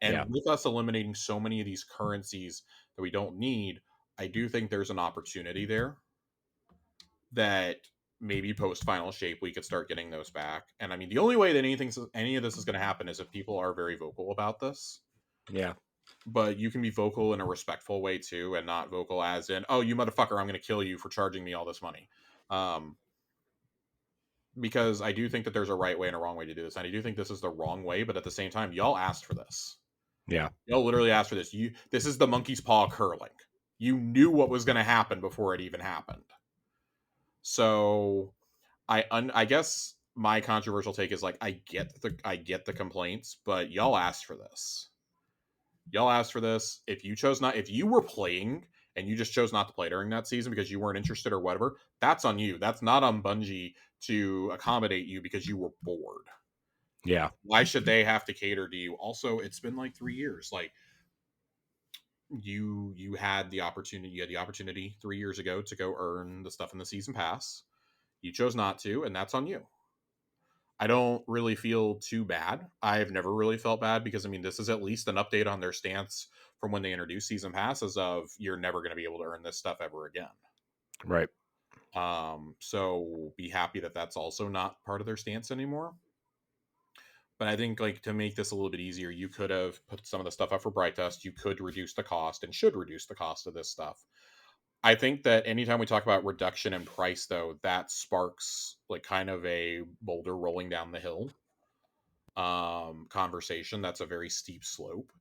Yeah. And with us eliminating so many of these currencies that we don't need, I do think there's an opportunity there that maybe post final shape we could start getting those back. And I mean, the only way that any of this is going to happen is if people are very vocal about this. Yeah. But you can be vocal in a respectful way too, and not vocal as in, "Oh, you motherfucker, I'm going to kill you for charging me all this money." Um, because I do think that there's a right way and a wrong way to do this, and I do think this is the wrong way. But at the same time, y'all asked for this. Yeah. Y'all literally asked for this. This is the monkey's paw curling. You knew what was going to happen before it even happened. So I guess my controversial take is like I get the complaints, but y'all asked for this. Y'all asked for this. If you were playing and you just chose not to play during that season because you weren't interested or whatever, that's on you. That's not on Bungie to accommodate you because you were bored. Yeah. Why should they have to cater to you? Also, it's been like 3 years. Like you had the opportunity. You had the opportunity 3 years ago to go earn the stuff in the season pass. You chose not to, and that's on you. I don't really feel too bad. I've never really felt bad because I mean this is at least an update on their stance from when they introduced season passes of you're never going to be able to earn this stuff ever again. Right. So be happy that that's also not part of their stance anymore. But I think like to make this a little bit easier, you could have put some of the stuff up for Bright Dust. You could reduce the cost and should reduce the cost of this stuff. I think that anytime we talk about reduction in price, though, that sparks like kind of a boulder rolling down the hill conversation. That's a very steep slope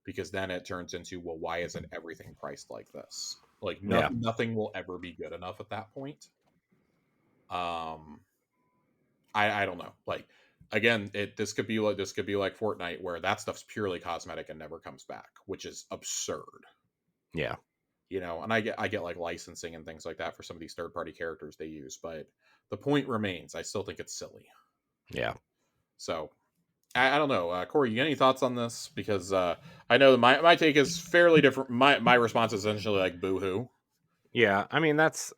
because then it turns into, well, why isn't everything priced like this? Like Yeah. nothing will ever be good enough at that point. Um, I don't know. Like again, this could be like Fortnite where that stuff's purely cosmetic and never comes back, which is absurd. Yeah. You know, and I get like licensing and things like that for some of these third party characters they use, but the point remains, I still think it's silly. Yeah. So I don't know, Corey. You got any thoughts on this? Because I know my take is fairly different. My response is essentially like boohoo, Yeah. I mean, that's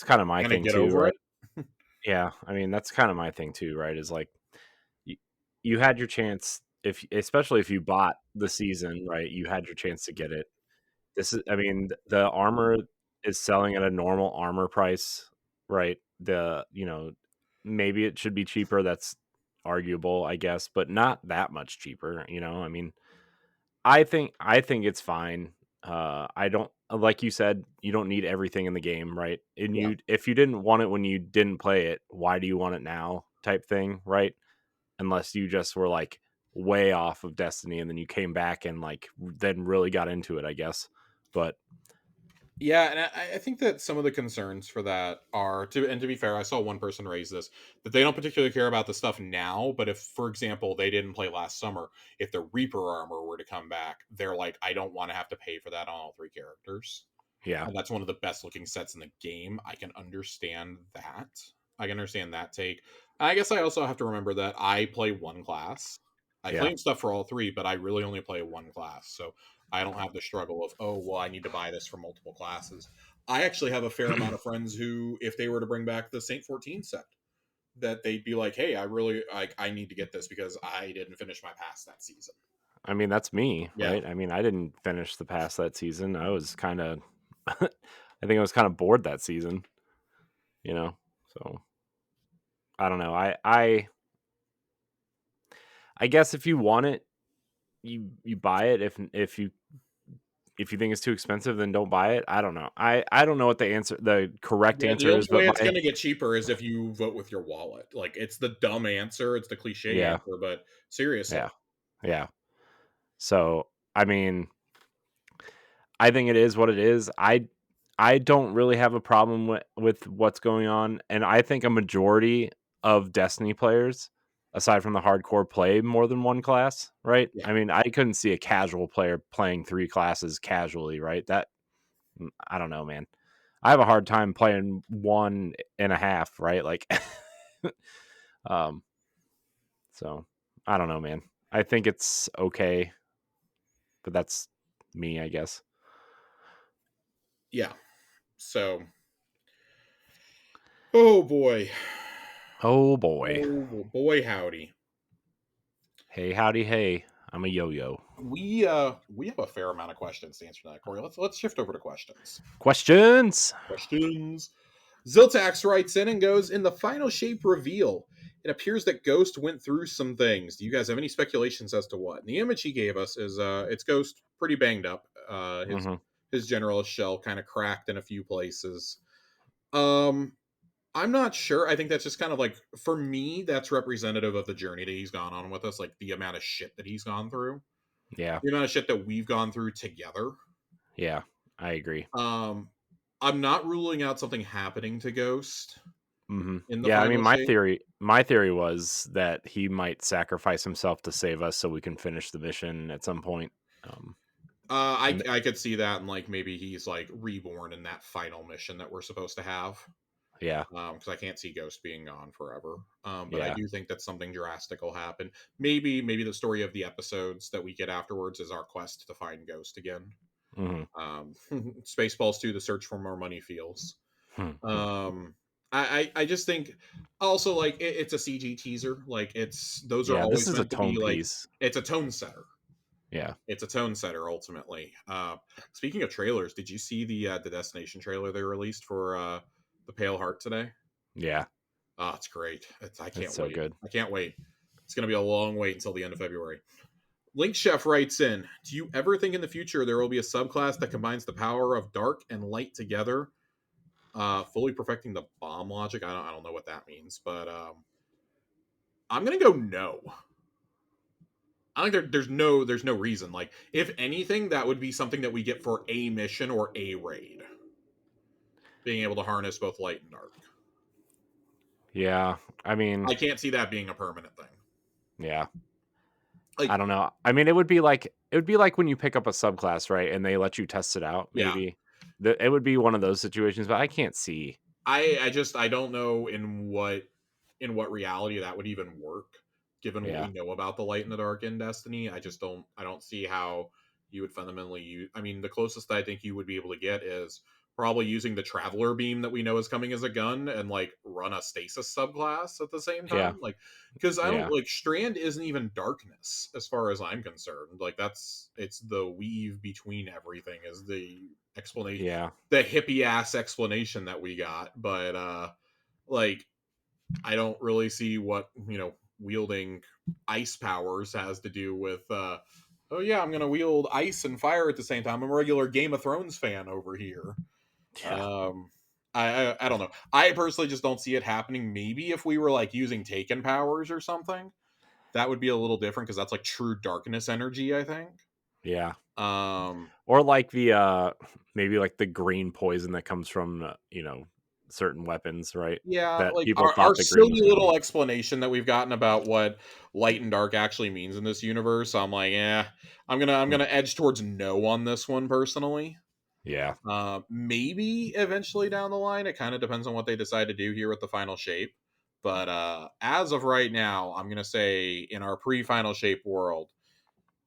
kind of my kind of thing get too, over right? it. Yeah. I mean, that's kind of my thing too, right? Is like you, you had your chance if especially if you bought the season, right? You had your chance to get it. This is I mean, the armor is selling at a normal armor price, right? Maybe it should be cheaper, that's arguable, I guess, but not that much cheaper. I mean, I think it's fine. I don't like you said, you don't need everything in the game, right? And Yeah, if you didn't want it when you didn't play it, why do you want it now type thing, right? Unless you just were like way off of Destiny and then you came back and like then really got into it, I guess. But yeah, and I think that some of the concerns for that are to be fair, I saw one person raise this that they don't particularly care about the stuff now, but if, for example, they didn't play last summer, if the Reaper armor were to come back, they're like, I don't want to have to pay for that on all three characters. yeah, And that's one of the best looking sets in the game. I can understand that. I can understand that take. I guess I also have to remember that I play one class. I yeah, claim stuff for all three, but I really only play one class. So I don't have the struggle of, oh, well, I need to buy this for multiple classes. I actually have a fair amount of friends who, if they were to bring back the Saint 14 set, that they'd be like, hey, I really like I need to get this because I didn't finish my pass that season. I mean, that's me, Yeah. right? I mean, I didn't finish the pass that season. I was kind of, I think I was kind of bored that season, you know. So I don't know. I guess if you want it, you buy it. If you think it's too expensive, then don't buy it. I don't know. I don't know what the correct Yeah, the answer only is, but way it's my gonna get cheaper is if you vote with your wallet. Like it's the dumb answer, it's the cliche yeah answer, but seriously. yeah yeah. So I mean, I think it is what it is. I don't really have a problem with what's going on, and I think a majority of Destiny players, aside from the hardcore, play more than one class, right? Yeah. I mean, I couldn't see a casual player playing 3 classes casually, right? I don't know, man. I have a hard time playing one and a half, right? Like, um, so I don't know, man. I think it's okay, but that's me, I guess. Yeah. So oh boy. Oh boy. Oh boy howdy. Hey, howdy, hey. I'm a yo-yo. We have a fair amount of questions to answer tonight, Corey. Let's shift over to questions. Questions? Questions. Ziltax writes in and goes, in the final shape reveal, it appears that Ghost went through some things. Do you guys have any speculations as to what? And the image he gave us is it's Ghost pretty banged up. Mm-hmm. His general shell kind of cracked in a few places. Um I'm not sure. I think that's just kind of like for me, that's representative of the journey that he's gone on with us, like the amount of shit that he's gone through. Yeah, The amount of shit that we've gone through together. yeah, I agree. Um I'm not ruling out something happening to Ghost Mm-hmm. in the Yeah, I mean, final shape. my theory was that he might sacrifice himself to save us, so we can finish the mission at some point. Um, and I could see that, and like maybe he's like reborn in that final mission that we're supposed to have. yeah, Because I can't see Ghost being gone forever. But I yeah, do think that something drastic will happen. Maybe the story of the episodes that we get afterwards is our quest to find Ghost again. mm-hmm. Spaceballs 2, the search for more money feels. Hmm. Um, I just think also like it's a CG teaser. Like it's those are Yeah. This always is a meant to be tone like piece. it's a tone setter. Yeah, It's a tone setter ultimately. Speaking of trailers, did you see the Destination trailer they released for the Pale Heart today? yeah, Oh, it's great. I it's can't so wait. good. I can't wait. It's going to be a long wait until the end of February. Link Chef writes in, do you ever think in the future there will be a subclass that combines the power of dark and light together, fully perfecting the bomb logic? I don't know what that means, but I'm going to go no. I think there's no reason. Like, if anything, that would be something that we get for a mission or a raid, being able to harness both light and dark. Yeah, I mean, I can't see that being a permanent thing. yeah. I Like, don't know. I mean, it would be like when you pick up a subclass, right, and they let you test it out. yeah, Maybe it would be one of those situations, but I can't see. I don't know in what reality that would even work given what we Yeah, know about the light and the dark in Destiny. I don't see how you would fundamentally use. I mean, the closest I think you would be able to get is probably using the traveler beam that we know is coming as a gun and like run a stasis subclass at the same yeah, time. Like because I don't yeah, like Strand isn't even darkness as far as I'm concerned. Like it's the weave between everything is the explanation, yeah, the hippie ass explanation that we got, but like I don't really see what wielding ice powers has to do with oh yeah, I'm gonna wield ice and fire at the same time. I'm a regular Game of Thrones fan over here. yeah, um I don't know, I personally just don't see it happening. Maybe if we were like using taken powers or something, that would be a little different because that's like true darkness energy, I think. yeah. um Or like the maybe like the green poison that comes from certain weapons, right? Yeah, That like people our thought the green silly was going to little be. explanation that we've gotten about what light and dark actually means in this universe. I'm like, yeah, I'm Hmm. gonna edge towards no on this one personally. Yeah, Maybe eventually down the line, it kind of depends on what they decide to do here with the final shape. But as of right now, I'm gonna say in our pre-final shape world,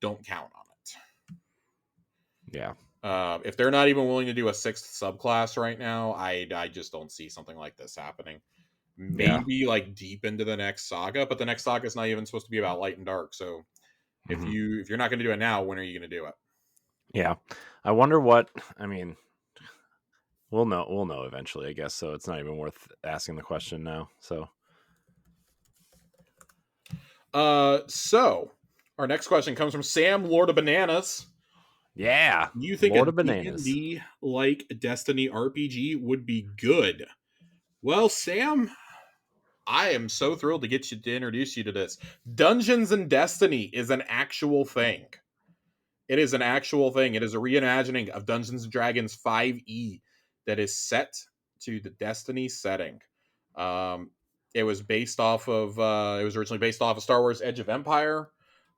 don't count on it. yeah, If they're not even willing to do a sixth subclass right now, I just don't see something like this happening. Yeah. maybe like deep into the next saga, but the next saga is not even supposed to be about light and dark. So Hmm. if you're not going to do it now, when are you going to do it? Yeah. I wonder what. I mean, we'll know. We'll know eventually, I guess. So it's not even worth asking the question now. So So our next question comes from Sam, Lord of Bananas. yeah, You think a Lord of D and Bananas. D like Destiny RPG would be good? Well, Sam, I am so thrilled to get you to introduce you to this. Dungeons and Destiny is an actual thing. It is an actual thing. It is a reimagining of Dungeons and Dragons 5e that is set to the Destiny setting. Um, it was based off of it was originally based off of Star Wars Edge of Empire,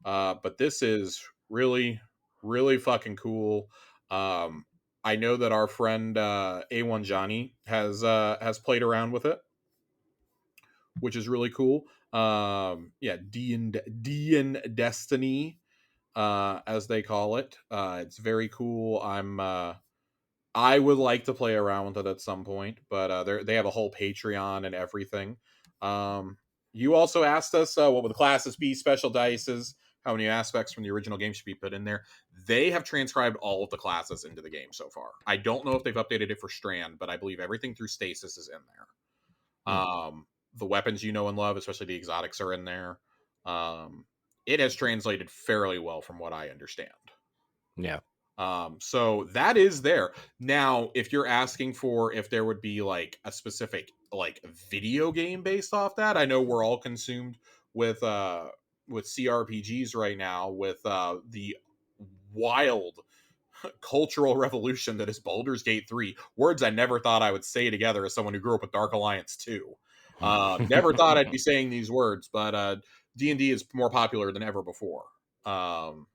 but this is really really fucking cool. Um, I know that our friend A1 Johnny has played around with it, which is really cool. Yeah, D and Destiny, as they call it. It's very cool. I would like to play around with it at some point, but they have a whole Patreon and everything. Um, you also asked us what would the classes be, special dices, how many aspects from the original game should be put in there. They have transcribed all of the classes into the game so far. I don't know if they've updated it for Strand, but I believe everything through Stasis is in there. Hmm. The weapons you know and love, especially the exotics, are in there. It has translated fairly well from what I understand. Yeah. So that is there. Now, if you're asking for if there would be like a specific like video game based off that, I know we're all consumed with CRPGs right now with the wild cultural revolution that is Baldur's Gate 3. Words I never thought I would say together as someone who grew up with Dark Alliance 2. Never thought I'd be saying these words, but D&D is more popular than ever before. Um,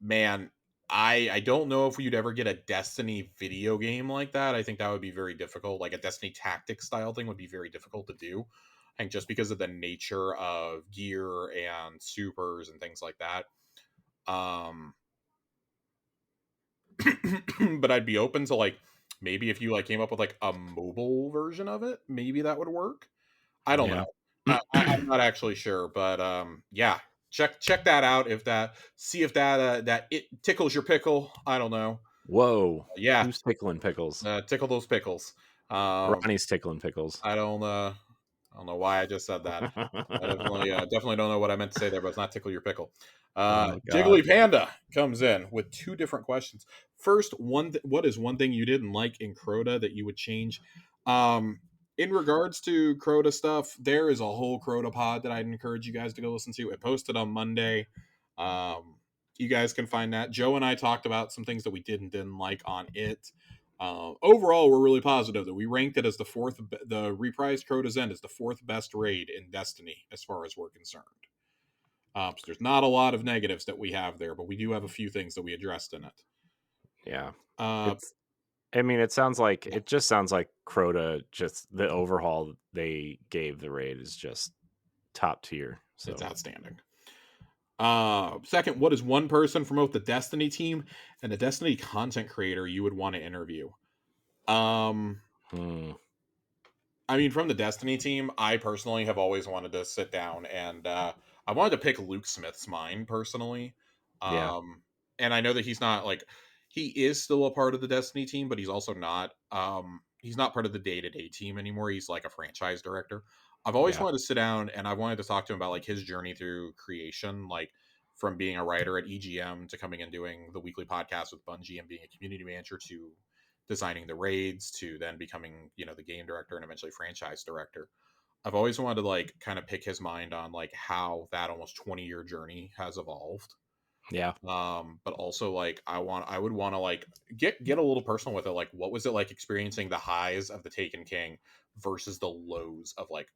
man, I don't know if you'd ever get a Destiny video game like that. I think that would be very difficult. Like a Destiny tactics style thing would be very difficult to do. I think just because of the nature of gear and supers and things like that. Um, but I'd be open to like maybe if you like came up with like a mobile version of it, maybe that would work. I don't know. Yeah. I'm not actually sure, but yeah, check that out. If that see if that that it tickles your pickle. I don't know. Whoa. Yeah, Who's tickling pickles? tickle those pickles. Um, Ronnie's tickling pickles. I don't know why I just said that. I definitely don't know what I meant to say there, but it's not tickle your pickle. Oh God. Jiggly Panda comes in with two different questions. First, what is one thing you didn't like in Crota that you would change? Um, in regards to Crota stuff, there is a whole Crota pod that I'd encourage you guys to go listen to. It posted on Monday. Um, you guys can find that. Joe and I talked about some things that we did and didn't like on it. Overall, we're really positive that we ranked it as the reprised Crota's End is the fourth best raid in Destiny as far as we're concerned. So there's not a lot of negatives that we have there, but we do have a few things that we addressed in it. Yeah. Uh, It's I mean, yeah, it just sounds like Crota, just the overhaul they gave the raid is just top tier. it's So outstanding. Second, what is one person from both the Destiny team and the Destiny content creator you would want to interview? Um, hmm, I mean, from the Destiny team, I personally have always wanted to sit down and I wanted to pick Luke Smith's mind personally. yeah, Um, and I know that he's not like he is still a part of the Destiny team, but he's also not. He's not part of the day to day team anymore. He's like a franchise director. I've always yeah, wanted to sit down and I wanted to talk to him about like his journey through creation, like from being a writer at EGM to coming and doing the weekly podcast with Bungie and being a community manager to designing the raids to then becoming the game director and eventually franchise director. I've always wanted to like kind of pick his mind on like how that almost 20-year journey has evolved. yeah, But also like I would want to like get a little personal with it. Like what was it like experiencing the highs of the Taken King versus the lows of like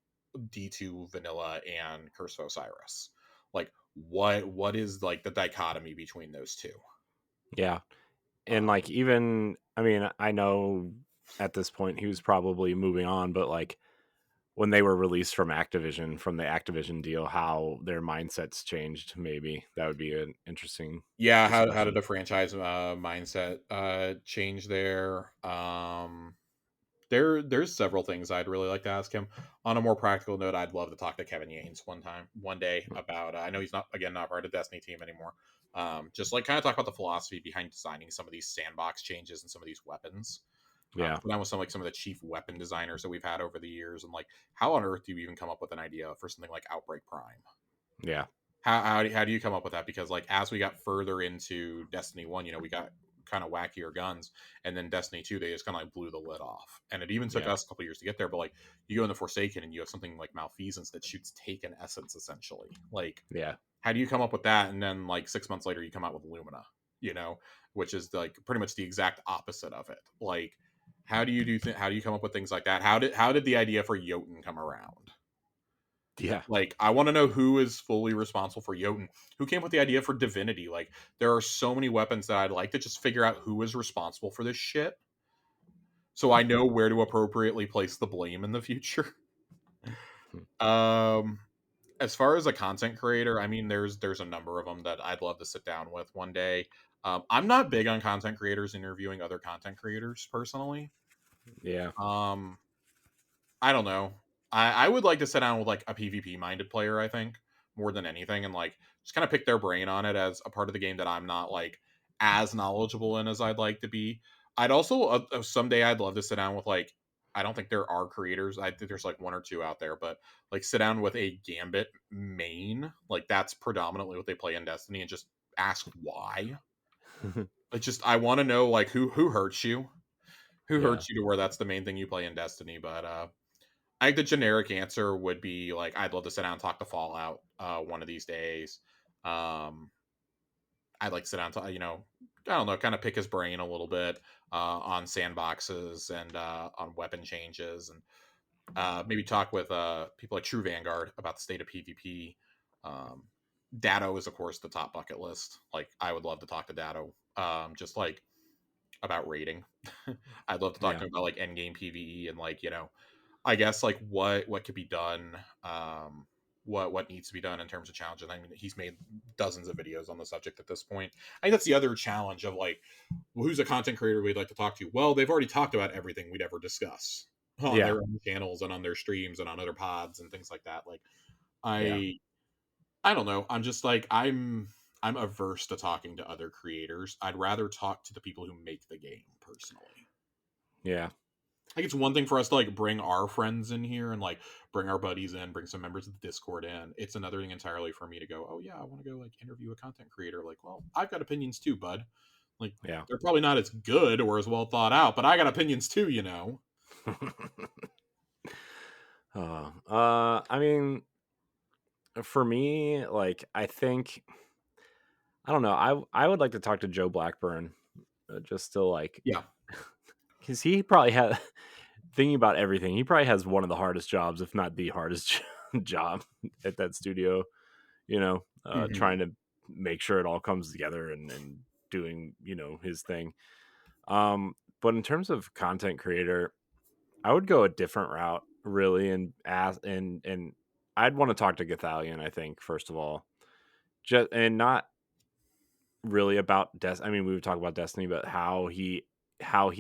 D2 Vanilla and Curse of Osiris? Like what is like the dichotomy between those two? yeah. And Uh, like even I mean, I know at this point he was probably moving on, but like when they were released from Activision, from the Activision deal, how their mindsets changed, maybe that would be an interesting Yeah, how did discussion. the franchise mindset change there? There's several things I'd really like to ask him. On a more practical note, I'd love to talk to Kevin Yanes one day about. I know he's not part of the Destiny team anymore. Just like kind of talk about the philosophy behind designing some of these sandbox changes and some of these weapons. Yeah, Sit down with some of the chief weapon designers that we've had over the years, and like how on earth do you even come up with an idea for something like Outbreak Prime? yeah, How do you come up with that? Because like as we got further into Destiny 1, we got kind of wackier guns, and then Destiny 2 they just kind of like blew the lid off, and it even took yeah, us a couple years to get there. But like you go into Forsaken and you have something like Malfeasance that shoots Taken Essence essentially. Like yeah, how do you come up with that? And then like 6 months later you come out with Lumina, you know, which is like pretty much the exact opposite of it. Like how do you come up with things like that? How did the idea for Jotun come around? yeah, Like, I want to know who is fully responsible for Jotun. Who came up with the idea for Divinity? Like, there are so many weapons that I'd like to just figure out who is responsible for this shit, so I know where to appropriately place the blame in the future. Um, as far as a content creator, I mean, there's a number of them that I'd love to sit down with one day. I'm not big on content creators interviewing other content creators personally. yeah, Um, I don't know. I would like to sit down with like a PvP minded player, I think, more than anything, and like just kind of pick their brain on it as a part of the game that I'm not like as knowledgeable in as I'd like to be. I'd also someday I'd love to sit down with like I don't think there are creators. I think there's like one or two out there, but like sit down with a Gambit main, like that's predominantly what they play in Destiny, and just ask why. Like just I want to know like who hurts you, who yeah, hurts you to where that's the main thing you play in Destiny, but I think the generic answer would be like I'd love to sit down and talk to Fallout one of these days. Um, I'd like to sit down to I don't know, kind of pick his brain a little bit on sandboxes and on weapon changes, and maybe talk with people like True Vanguard about the state of PvP. Um, Datto is of course the top bucket list. Like I would love to talk to Datto, just like about rating. I'd love to talk yeah, to him about like endgame PVE and like I guess like what could be done, what needs to be done in terms of challenges. I mean, he's made dozens of videos on the subject at this point. I think that's the other challenge of like, well, who's a content creator we'd like to talk to? Well, they've already talked about everything we'd ever discuss on yeah, their own channels and on their streams and on other pods and things like that. Like, yeah, I don't know. I'm just like I'm averse to talking to other creators. I'd rather talk to the people who make the game personally. yeah, Like it's one thing for us to like bring our friends in here and like bring our buddies in, bring some members of the Discord in. It's another thing entirely for me to go, oh yeah, I want to go like interview a content creator. Like, well, I've got opinions too, bud. Like yeah. they're probably not as good or as well thought out, but I got opinions too, you know. I mean, for me, like, I think I don't know. I would like to talk to Joe Blackburn, just to like, Yeah. because he probably had thinking about everything. He probably has one of the hardest jobs, if not the hardest job at that studio. Hmm. Trying to make sure it all comes together and doing his thing. But in terms of content creator, I would go a different route, really, and ask and I'd want to talk to Gathalion, I think, first of all. Just and not really about I mean, we would talk about Destiny, but how he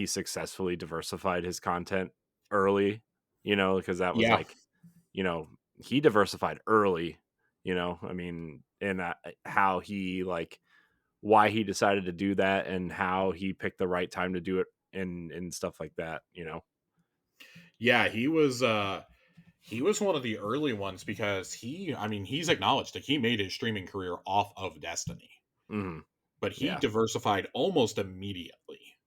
successfully diversified his content early, because that was Yeah. like, you know, he diversified early, I mean, and how he like why he decided to do that and how he picked the right time to do it and stuff like that. Yeah, he was one of the early ones because I mean, he's acknowledged that he made his streaming career off of Destiny, Hmm. but he Yeah. diversified almost immediately.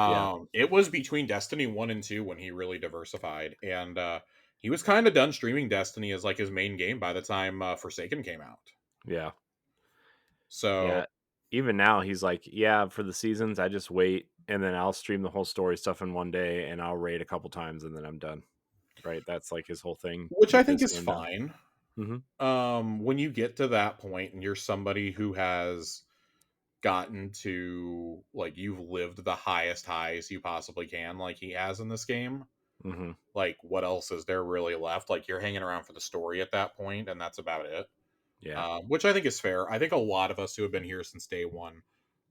Yeah. It was between Destiny 1 and 2 when he really diversified, and he was kind of done streaming Destiny as like his main game by the time Forsaken came out. Yeah. So Yeah. Even now, he's like, yeah, for the seasons, I just wait and then I'll stream the whole story stuff in one day and I'll raid a couple times and then I'm done. Right. That's like his whole thing which I with think his is game now. fine. Hmm. When you get to that point and you're somebody who has gotten to like you've lived the highest highs you possibly can, like he has in this game, Hmm. like what else is there really left? Like you're hanging around for the story at that point, and that's about it. Yeah. Which I think is fair. I think a lot of us who have been here since day one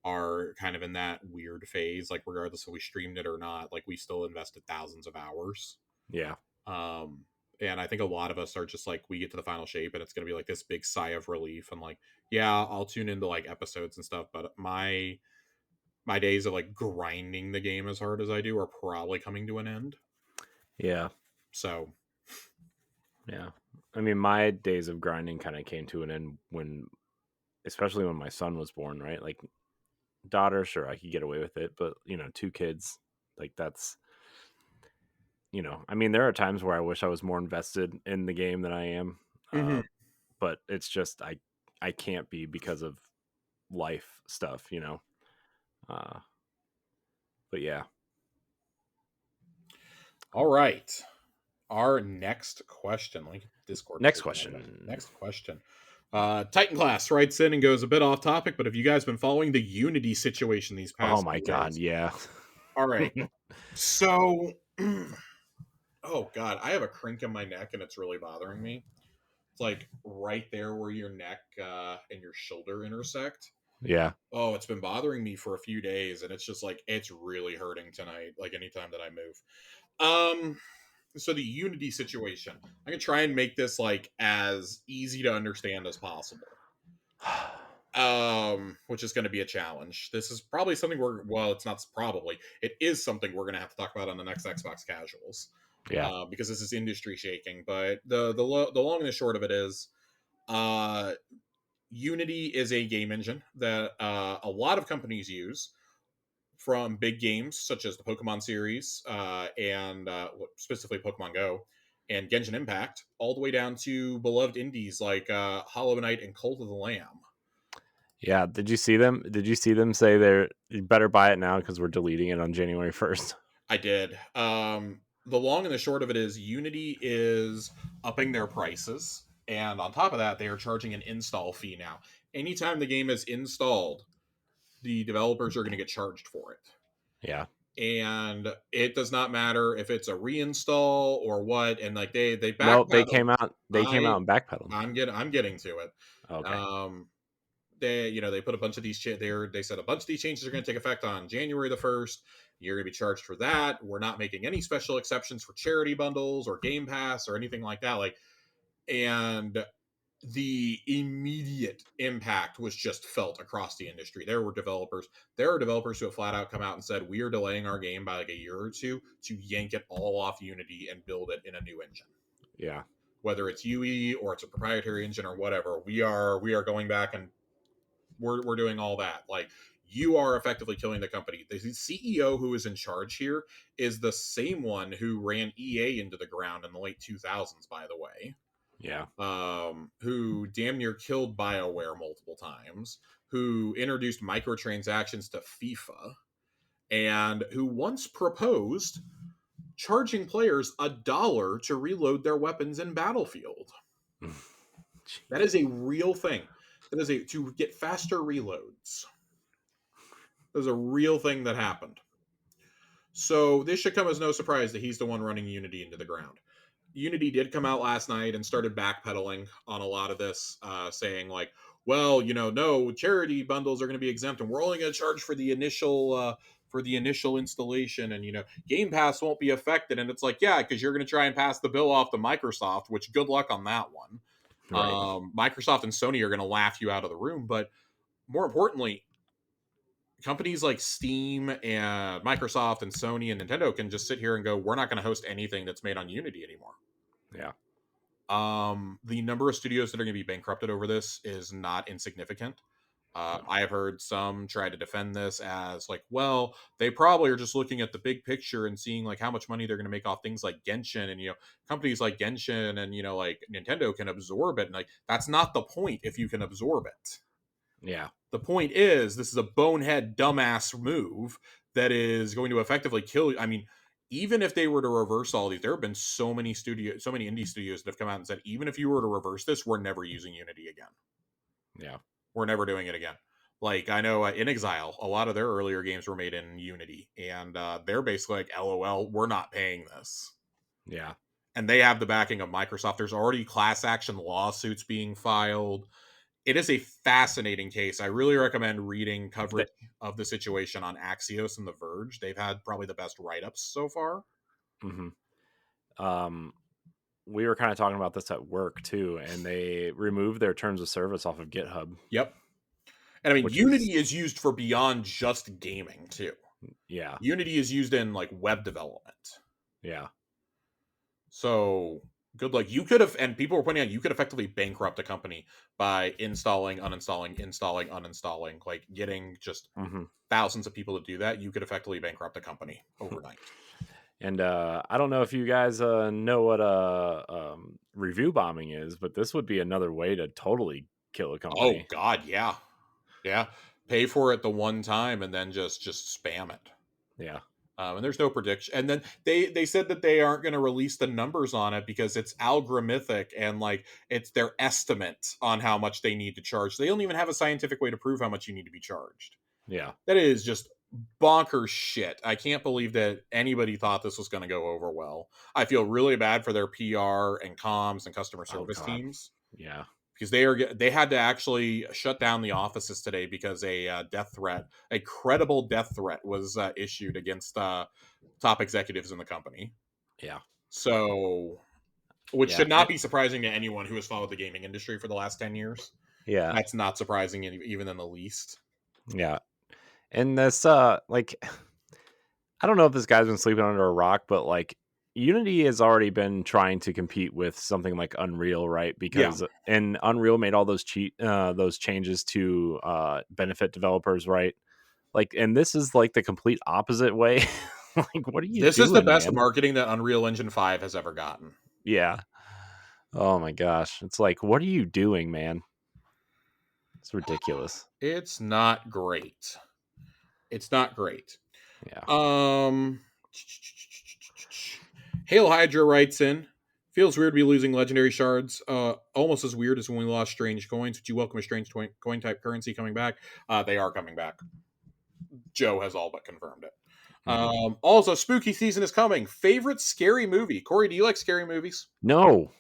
are kind of in that weird phase. Like regardless if we streamed it or not, like we still invested thousands of hours. Yeah. Um, and I think a lot of us are just like we get to the final shape and it's gonna be like this big sigh of relief and like, yeah, I'll tune into like episodes and stuff, but my days of like grinding the game as hard as I do are probably coming to an end. Yeah. So Yeah. I mean, my days of grinding kind of came to an end when, especially when my son was born, right? Like, daughter, sure, I could get away with it, but, two kids, like, that's, I mean, there are times where I wish I was more invested in the game than I am. mhm. But it's just, I can't be because of life stuff. Uh, but yeah. All right. Our next question. Let me get Discord Next taken out of that. question. Next question. Titan Class writes in and goes a bit off topic, but have you guys been following the Unity situation these Oh past my few God. days? Yeah. All right. So, oh God, I have a crink in my neck and it's really bothering me. It's like right there where your neck and your shoulder intersect. Yeah. Oh, it's been bothering me for a few days and it's just like, it's really hurting tonight, like anytime that I move. So the Unity situation, I'm gonna try and make this like as easy to understand as possible. Which is going to be a challenge. This is probably something it's not probably, it is something we're going to have to talk about on the next Xbox Casuals, Yeah. because this is industry shaking. But the long and the short of it is, uh, Unity is a game engine that a lot of companies use, from big games such as the Pokemon series, and specifically Pokemon Go and Genshin Impact, all the way down to beloved indies like Hollow Knight and Cult of the Lamb. Yeah. Did you see them say you better buy it now because we're deleting it on January 1st? I did. The long and the short of it is Unity is upping their prices. And on top of that, they are charging an install fee now. Anytime the game is installed, the developers are going to get charged for it. Yeah. And it does not matter if it's a reinstall or what. And like they No, they backpedal. came out. They came I out and backpedaled. I'm getting to it. Okay. Um, they put a bunch of these they said a bunch of these changes are going to take effect on January the 1st. You're going to be charged for that. We're not making any special exceptions for charity bundles or Game Pass or anything like that. Like, and the immediate impact was just felt across the industry. There are developers who have flat out come out and said, we are delaying our game by like a year or two to yank it all off Unity and build it in a new engine. Yeah. Whether it's UE or it's a proprietary engine or whatever, we are going back and we're doing all that. Like, you are effectively killing the company. The CEO who is in charge here is the same one who ran EA into the ground in the late 2000s, by the way. Yeah. Who damn near killed BioWare multiple times, who introduced microtransactions to FIFA, and who once proposed charging players $1 to reload their weapons in Battlefield. That is a real thing. That is to get faster reloads. There's a real thing that happened. So this should come as no surprise that he's the one running Unity into the ground. Unity did come out last night and started backpedaling on a lot of this, saying like, well, no charity bundles are going to be exempt, and we're only going to charge for the initial installation, and Game Pass won't be affected. And it's like, yeah, because you're going to try and pass the bill off to Microsoft, which good luck on that one. Right. Microsoft and Sony are going to laugh you out of the room, but more importantly, companies like Steam and Microsoft and Sony and Nintendo can just sit here and go, we're not going to host anything that's made on Unity anymore. Yeah. The number of studios that are going to be bankrupted over this is not insignificant. No. I have heard some try to defend this as like, well, they probably are just looking at the big picture and seeing like how much money they're going to make off things like Genshin, and companies like Genshin and like Nintendo can absorb it, and like that's not the point if you can absorb it. Yeah. The point is, this is a bonehead, dumbass move that is going to effectively kill you. I mean, even if they were to reverse all these, there have been so many indie studios that have come out and said, even if you were to reverse this, we're never using Unity again. Yeah. We're never doing it again. Like, I know In Exile, a lot of their earlier games were made in Unity, and they're basically like, LOL, we're not paying this. Yeah. And they have the backing of Microsoft. There's already class action lawsuits being filed. It is a fascinating case. I really recommend reading They, coverage of the situation on Axios and The Verge. They've had probably the best write ups so far. mhm. Um, we were kind of talking about this at work too, and they removed their terms of service off of GitHub, Yep. And I mean, which is Unity is used for beyond just gaming too. yeah, Unity is used in like web development. yeah, So good luck. You could have, and people were pointing out, you could effectively bankrupt a company by installing, uninstalling, installing, uninstalling, like getting just hmm thousands of people to do that. You could effectively bankrupt a company overnight. And I don't know if you guys know what review bombing is, but this would be another way to totally kill a Oh company. God, yeah, yeah. Pay for it the one time and then just spam it. Yeah, And there's no prediction. And then they said that they aren't going to release the numbers on it because it's algorithmic and like it's their estimate on how much they need to charge. They don't even have a scientific way to prove how much you need to be charged. yeah. That is just bonkers shit. I can't believe that anybody thought this was going to go over well. I feel really bad for their PR and comms and customer Oh service God, teams yeah. because they had to actually shut down the offices today because a death threat, a credible death threat, was issued against top executives in the company. Yeah. So, which Yeah. should not be surprising to anyone who has followed the gaming industry for the last 10 years. Yeah. That's not surprising even in the least. Yeah. And this like I don't know if this guy's been sleeping under a rock, but like Unity has already been trying to compete with something like Unreal, right? Yeah, Because and Unreal made all those changes to benefit developers, right? Like, and this is like the complete opposite way. Like, what are you this is the doing, best man? marketing that Unreal Engine 5 has ever gotten. Yeah. Oh my gosh. It's like, what are you doing, man? It's ridiculous. It's not great. It's not great. Yeah. Um, Hail Hydra writes in. Feels weird to be losing legendary shards. Almost as weird as when we lost strange coins. Would you welcome a strange coin type currency coming back? They are coming back. Joe has all but confirmed it. hmm Also, spooky season is coming. Favorite scary movie? Corey, do you like scary movies? No,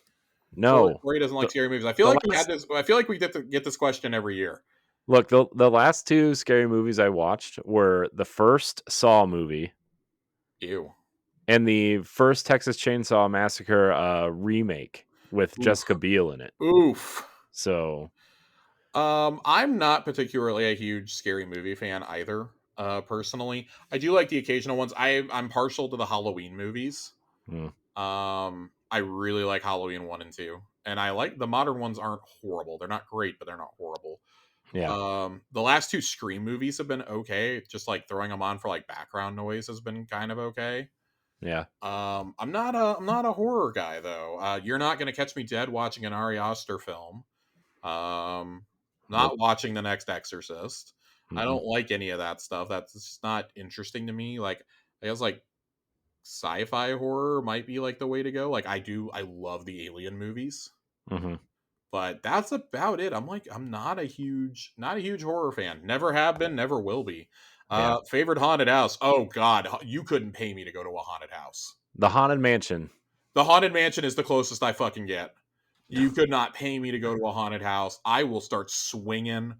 no. Corey doesn't The, like scary movies. I feel the like we had last this. I feel like we get this question every year. look, the last two scary movies I watched were the first Saw movie Ew. and the first Texas Chainsaw Massacre remake with Oof. Jessica Biel in it. Oof. So, I'm not particularly a huge scary movie fan either. Personally, I do like the occasional ones. I'm partial to the Halloween movies. mm, I really like Halloween 1 and 2, and I like the modern ones. Aren't horrible. They're not great, but they're not horrible. yeah, The last two Scream movies have been okay. Just like throwing them on for like background noise has been kind of okay. yeah, I'm not a horror guy though. You're not gonna catch me dead watching an Ari Aster film. Um, nope, Not watching the next Exorcist. I mm-mm, don't like any of that stuff. That's just not interesting to me. Like I guess like sci-fi horror might be like the way to go. Like I love the Alien movies, mm-hmm, but that's about it. I'm not a huge horror fan. Never have been, never will be. yeah. Favorite haunted house. Oh God, you couldn't pay me to go to a haunted house. The Haunted Mansion. The haunted mansion is the closest I fucking get. You could not pay me to go to a haunted house. I will start swinging.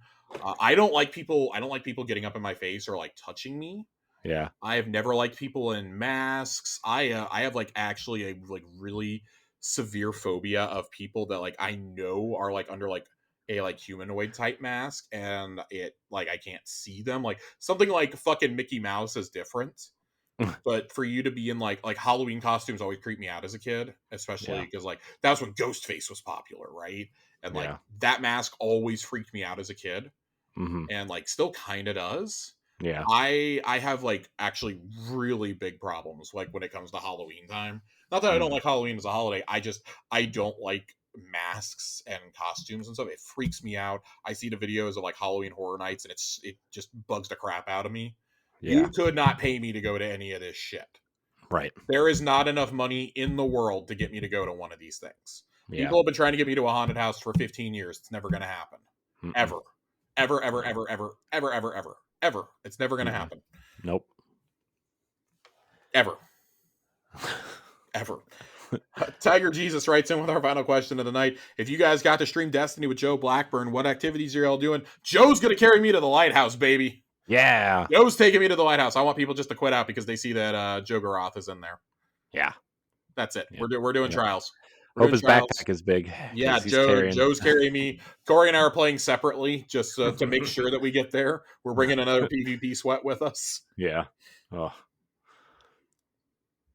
I don't like people. I don't like people getting up in my face or like touching me. Yeah, I have never liked people in masks. I have like actually a like really severe phobia of people that like I know are like under like a like humanoid type mask and it like I can't see them. Like something like fucking Mickey Mouse is different, but for you to be in like Halloween costumes always creeped me out as a kid, especially yeah, because like that was when Ghostface was popular, right? And like yeah, that mask always freaked me out as a kid, mm-hmm, and like still kind of does. yeah, I have like actually really big problems like when it comes to Halloween time. Not that I don't mm, like Halloween as a holiday. I don't like masks and costumes and stuff. It freaks me out. I see the videos of like Halloween horror nights and it just bugs the crap out of me. yeah, You could not pay me to go to any of this shit. right, There is not enough money in the world to get me to go to one of these things. yeah, People have been trying to get me to a haunted house for 15 years. It's never going to happen. mm-mm, Ever. Ever, ever, no, ever, ever, ever, ever, ever, ever. It's never going to mm-mm, happen. nope. Ever. Ever. Tiger Jesus writes in with our final question of the night. If you guys got to stream Destiny with Joe Blackburn, what activities are y'all doing? Joe's going to carry me to the lighthouse, baby. Yeah. Joe's taking me to the lighthouse. I want people just to quit out because they see that Joe Garoth is in there. Yeah. That's it. Yep. We're doing Yep. trials. We're Hope doing his trials. backpack is big Yeah, because he's carrying. Joe's carrying me. Corey and I are playing separately just to make sure that we get there. We're bringing another PvP sweat with us. Yeah. Oh,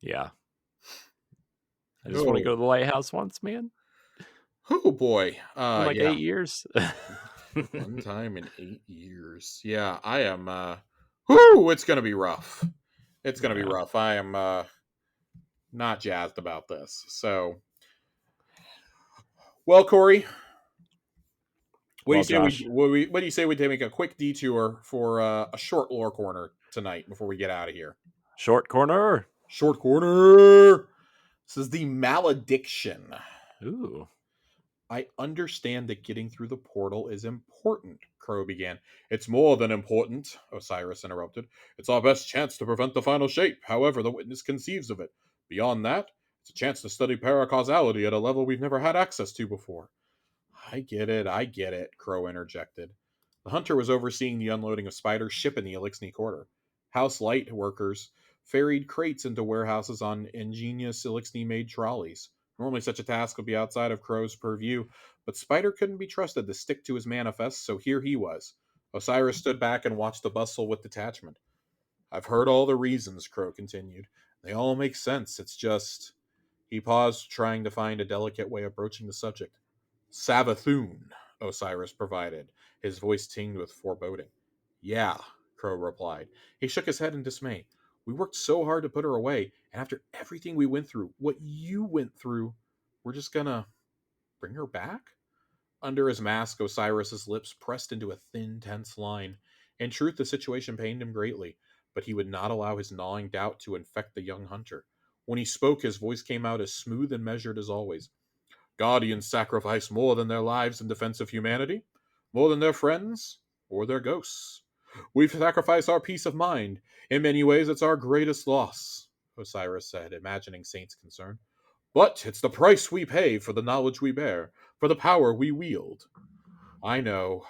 yeah. I just want to Oh, go to the lighthouse once, man. oh boy. In like Yeah. 8 years. One time in 8 years. Yeah, I am. Whoo! It's gonna be rough. It's gonna be Yeah. rough. I am not jazzed about this. So, well, Corey, what do you Well, say we Josh, what do you say we take a quick detour for a short lore corner tonight before we get out of here? short corner. Short corner. This is the malediction. Ooh. I understand that getting through the portal is important, Crow began. It's more than important, Osiris interrupted. It's our best chance to prevent the final shape, however the witness conceives of it. Beyond that, it's a chance to study paracausality at a level we've never had access to before. I get it, Crow interjected. The hunter was overseeing the unloading of Spider's ship in the Elixni Quarter. House light workers ferried crates into warehouses on ingenious Elixni-made trolleys. Normally such a task would be outside of Crow's purview, but Spider couldn't be trusted to stick to his manifest, so here he was. Osiris stood back and watched the bustle with detachment. I've heard all the reasons, Crow continued. They all make sense. It's just... He paused, trying to find a delicate way of broaching the subject. Savathun, Osiris provided, his voice tinged with foreboding. Yeah, Crow replied. He shook his head in dismay. We worked so hard to put her away, and after everything we went through, what you went through, we're just gonna bring her back? Under his mask, Osiris's lips pressed into a thin, tense line. In truth, the situation pained him greatly, but he would not allow his gnawing doubt to infect the young hunter. When he spoke, his voice came out as smooth and measured as always. Guardians sacrifice more than their lives in defense of humanity, more than their friends or their ghosts. We've sacrificed our peace of mind. In many ways, it's our greatest loss, Osiris said, imagining Saint's concern. But it's the price we pay for the knowledge we bear, for the power we wield. I know,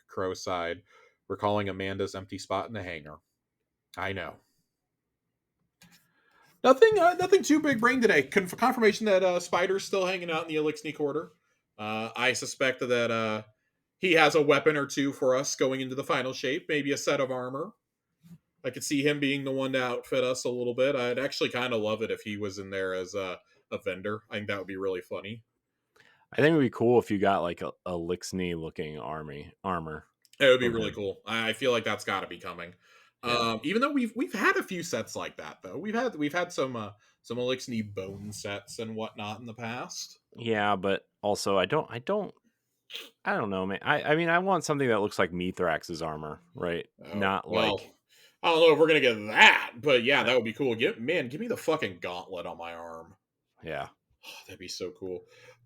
Crow sighed, recalling Amanda's empty spot in the hangar. I know. Nothing too big brain today. Confirmation that Spider's still hanging out in the Elixni Quarter. I suspect that he has a weapon or two for us going into the final shape, maybe a set of armor. I could see him being the one to outfit us a little bit. I'd actually kind of love it if he was in there as a vendor. I think that would be really funny. I think it would be cool if you got like a Lixney looking armor It would be from really him. cool. I feel like that's got to be coming. Yeah. Even though we've had a few sets like that though, we've had some Elixni bone sets and whatnot in the past. Yeah, but also I don't know, man. I mean I want something that looks like Mithrax's armor, right? Oh Not well, like I don't know if we're gonna get that, but yeah, uh, that would be cool. Give me the fucking gauntlet on my arm. yeah. Oh, that'd be so cool.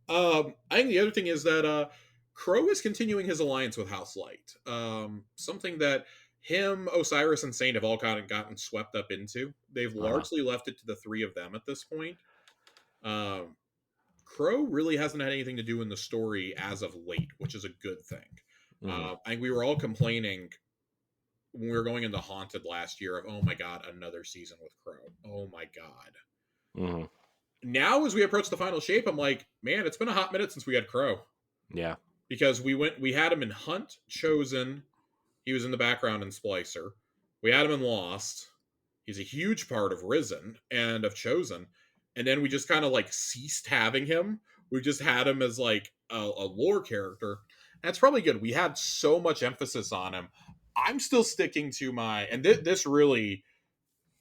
I think the other thing is that Crow is continuing his alliance with House Light. Something that him, Osiris, and Saint have all kind of gotten swept up into. They've Uh-huh. largely left it to the three of them at this point. Um, Crow really hasn't had anything to do in the story as of late, which is a good thing. Mhm. I think we were all complaining when we were going into Haunted last year of, oh my god, another season with Crow. Oh my god. Mhm. Now, as we approach the final shape, I'm like, man, it's been a hot minute since we had Crow Yeah. because we had him in Hunt, Chosen. He was in the background in Splicer. We had him in Lost. He's a huge part of Risen and of Chosen. And then we just kind of like ceased having him. We just had him as like a lore character. That's probably good. We had so much emphasis on him. I'm still sticking to my, and this really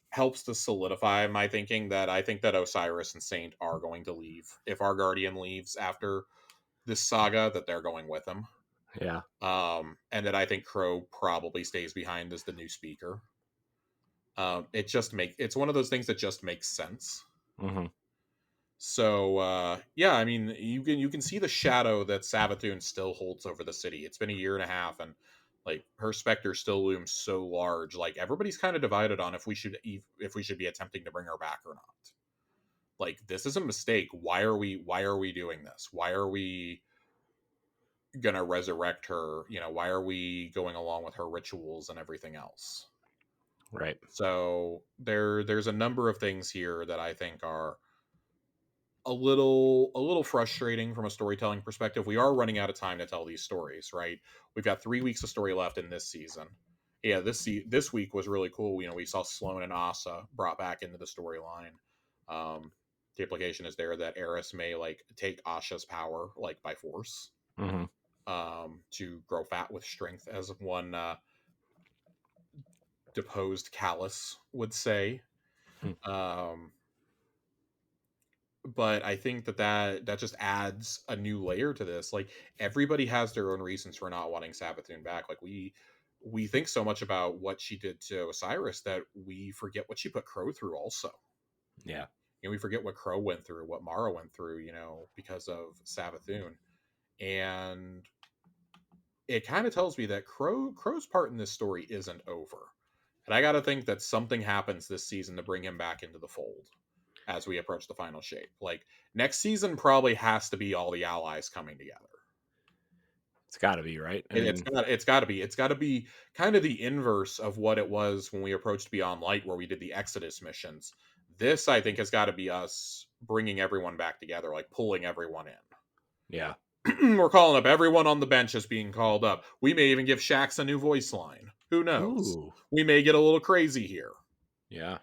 helps to solidify my thinking that I think that Osiris and Saint are going to leave. If our Guardian leaves after this saga, that they're going with him. Yeah. And that I think Crow probably stays behind as the new speaker. It's one of those things that just makes sense. Mhm. So yeah, I mean you can see the shadow that Savathun still holds over the city. It's been a year and a half, and like her specter still looms so large. Like everybody's kind of divided on if we should be attempting to bring her back or not. like this is a mistake. Why are we doing this? Why are we gonna resurrect her? You know, why are we going along with her rituals and everything else? Right. So there's a number of things here that I think are a little frustrating from a storytelling perspective. We are running out of time to tell these stories, right? We've got 3 weeks of story left in this season. Yeah, this week was really cool. You know, we saw Sloane and Asa brought back into the storyline. The implication is there that Eris may like take Asha's power like by force, Hmm. to grow fat with strength, as one deposed Callus would say. Um, but I think that just adds a new layer to this. Like everybody has their own reasons for not wanting Savathun back. Like we think so much about what she did to Osiris that we forget what she put Crow through. Also, Yeah. you know, we forget what Crow went through, what Mara went through. You know, because of Savathun, and it kind of tells me that Crow's part in this story isn't over. And I got to think that something happens this season to bring him back into the fold as we approach the final shape. Like next season probably has to be all the allies coming together. It's got to be right. I mean, It's got to be kind of the inverse of what it was when we approached Beyond Light, where we did the Exodus missions. This, I think, has got to be us bringing everyone back together, like pulling everyone yeah. in. We're calling up everyone on the bench is being called up. We may even give Shax a new voice line. Who knows? Ooh. We may get a little crazy here. Yeah.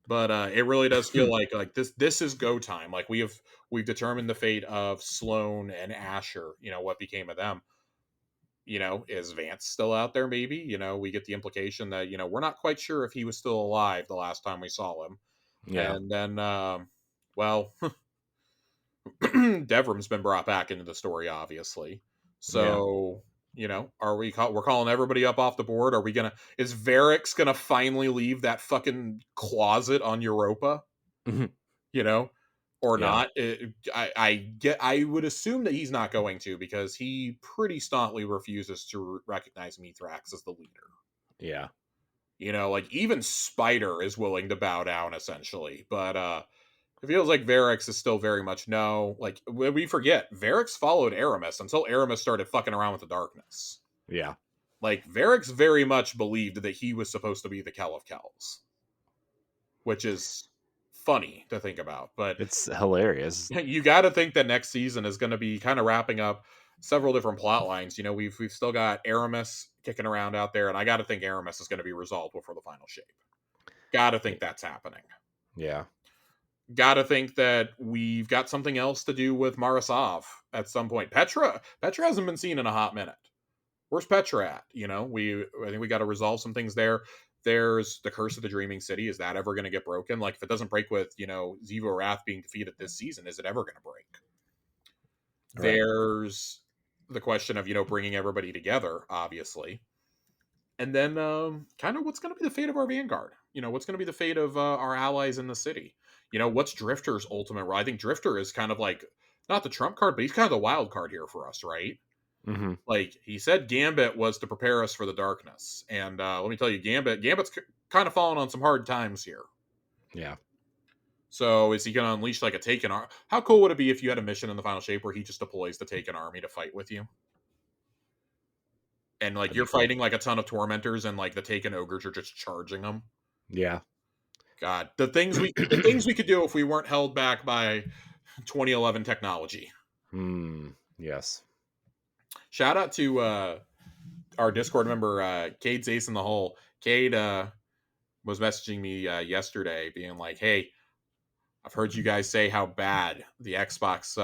But it really does feel like this is go time. Like we've determined the fate of Sloane and Asher. You know what became of them. You know, is Vance still out there? Maybe. You know, we get the implication that we're not quite sure if he was still alive the last time we saw him. Yeah. And then, well, Devram's been brought back into the story, obviously. Yeah. So we're calling everybody up off the board? Are we gonna? Is Varix gonna finally leave that fucking closet on Europa? You know, or Yeah. not? I would assume that he's not going to, because he pretty staunchly refuses to recognize Mithrax as the leader. Yeah. You know, like even Spider is willing to bow down essentially, but it feels like Varix is still very much no. Like we forget, Varix followed Aramis until Aramis started fucking around with the darkness. Yeah. Like Varix very much believed that he was supposed to be the Kel of Kells, which is funny to think about. But It's hilarious. you got to think that next season is going to be kind of wrapping up several different plot lines. You know, we've still got Aramis kicking around out there, and I got to think Aramis is going to be resolved before the final shape. Got to think that's happening. Yeah. Got to think that we've got something else to do with Marasov at some point. Petra hasn't been seen in a hot minute. Where's Petra at? You know, I think we got to resolve some things there. There's the curse of the Dreaming City. Is that ever going to get broken? Like, if it doesn't break with Zivo Wrath being defeated this season, is it ever going to break? Right. There's the question of bringing everybody together, obviously, and then kind of what's going to be the fate of our vanguard. What's going to be the fate of our allies in the city. What's Drifter's ultimate role? I think Drifter is kind of like not the trump card, but he's kind of the wild card here for us, right? Hmm. Like he said, Gambit was to prepare us for the darkness, and let me tell you, Gambit's kind of falling on some hard times here. Yeah. So is he going to unleash like a Taken army? How cool would it be if you had a mission in the final shape where he just deploys the Taken army to fight with you? And like That'd be you're cool. fighting like a ton of tormentors, and like the Taken ogres are just charging them. Yeah. God, the things we could do if we weren't held back by 2011 technology. Hmm. Yes. Shout out to our Discord member, Cade's Ace in the Hole. Cade was messaging me yesterday, being like, "Hey, I've heard you guys say how bad the Xbox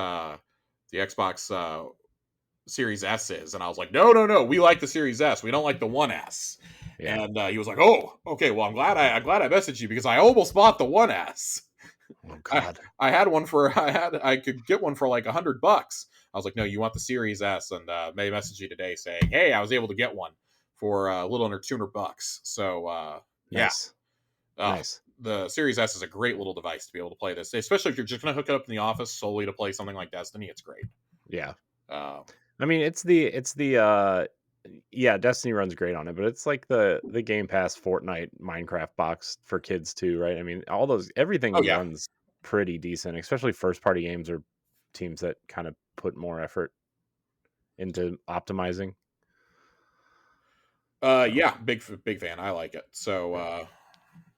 Series S is," and I was like, "No, no, no, we like the Series S. We don't like the One S." Yeah. And he was like, "Oh, okay. Well, I'm glad I messaged you, because I almost bought the One S. Oh I God. I had one for I could get one for like $100." I was like, "No, you want the Series S?" And may message you today saying, "Hey, I was able to get one for a little under $200." So yeah, Nice. uh, Nice. the Series S is a great little device to be able to play this, especially if you're just going to hook it up in the office solely to play something like Destiny. It's great. Yeah. Uh, I mean, it's the yeah, Destiny runs great on it, but it's like the Game Pass Fortnite Minecraft box for kids too, right? I mean, all those everything oh yeah, runs. pretty decent, especially first party games or teams that kind of put more effort into optimizing. So, Yeah, big fan. I like it. So yeah.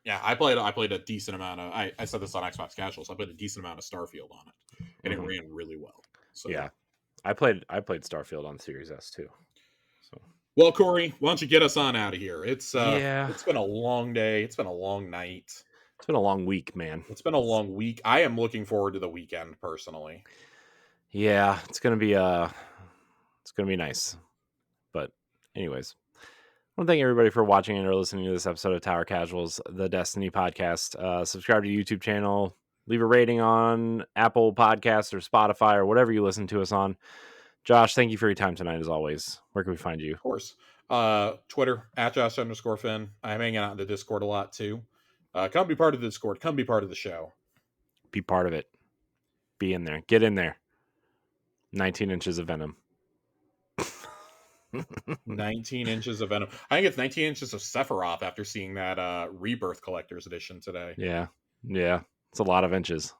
yeah, I played a decent amount of I said this on Xbox Casuals. I played a decent amount of Starfield on it, and it Hmm. ran really well. So Yeah. I played Starfield on Series S too. So well, Corey, why don't you get us on out of here? yeah, It's been a long day. It's been a long night. it's been a long week, man. It's been a long week. I am looking forward to the weekend personally. Yeah, it's gonna be nice. But anyways, I want to thank everybody for watching and or listening to this episode of Tower Casuals, the Destiny podcast. Subscribe to the YouTube channel, leave a rating on Apple Podcasts or Spotify or whatever you listen to us on. Josh, thank you for your time tonight as always. Where can we find you? Of course. Twitter at Josh_Finn. I'm hanging out in the Discord a lot too. Come be part of the Discord. Come be part of the show. Be part of it. Be in there. Get in there. 19 inches of venom. 19 inches of Venom. I think it's 19 inches of Sephiroth after seeing that Rebirth Collector's Edition today. Yeah. Yeah. It's a lot of inches.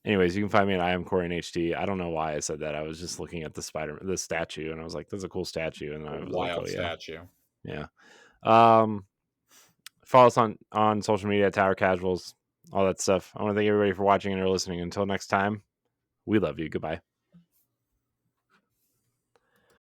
Anyways, you can find me at I am Corey in HD. I don't know why I said that. I was just looking at the statue, and I was like, "That's a cool statue." And A I was like, "Oh wild yeah, statue. yeah." Um, Follow us on social media, Tower Casuals, all that stuff. I want to thank everybody for watching and or listening. Until next time, we love you. Goodbye.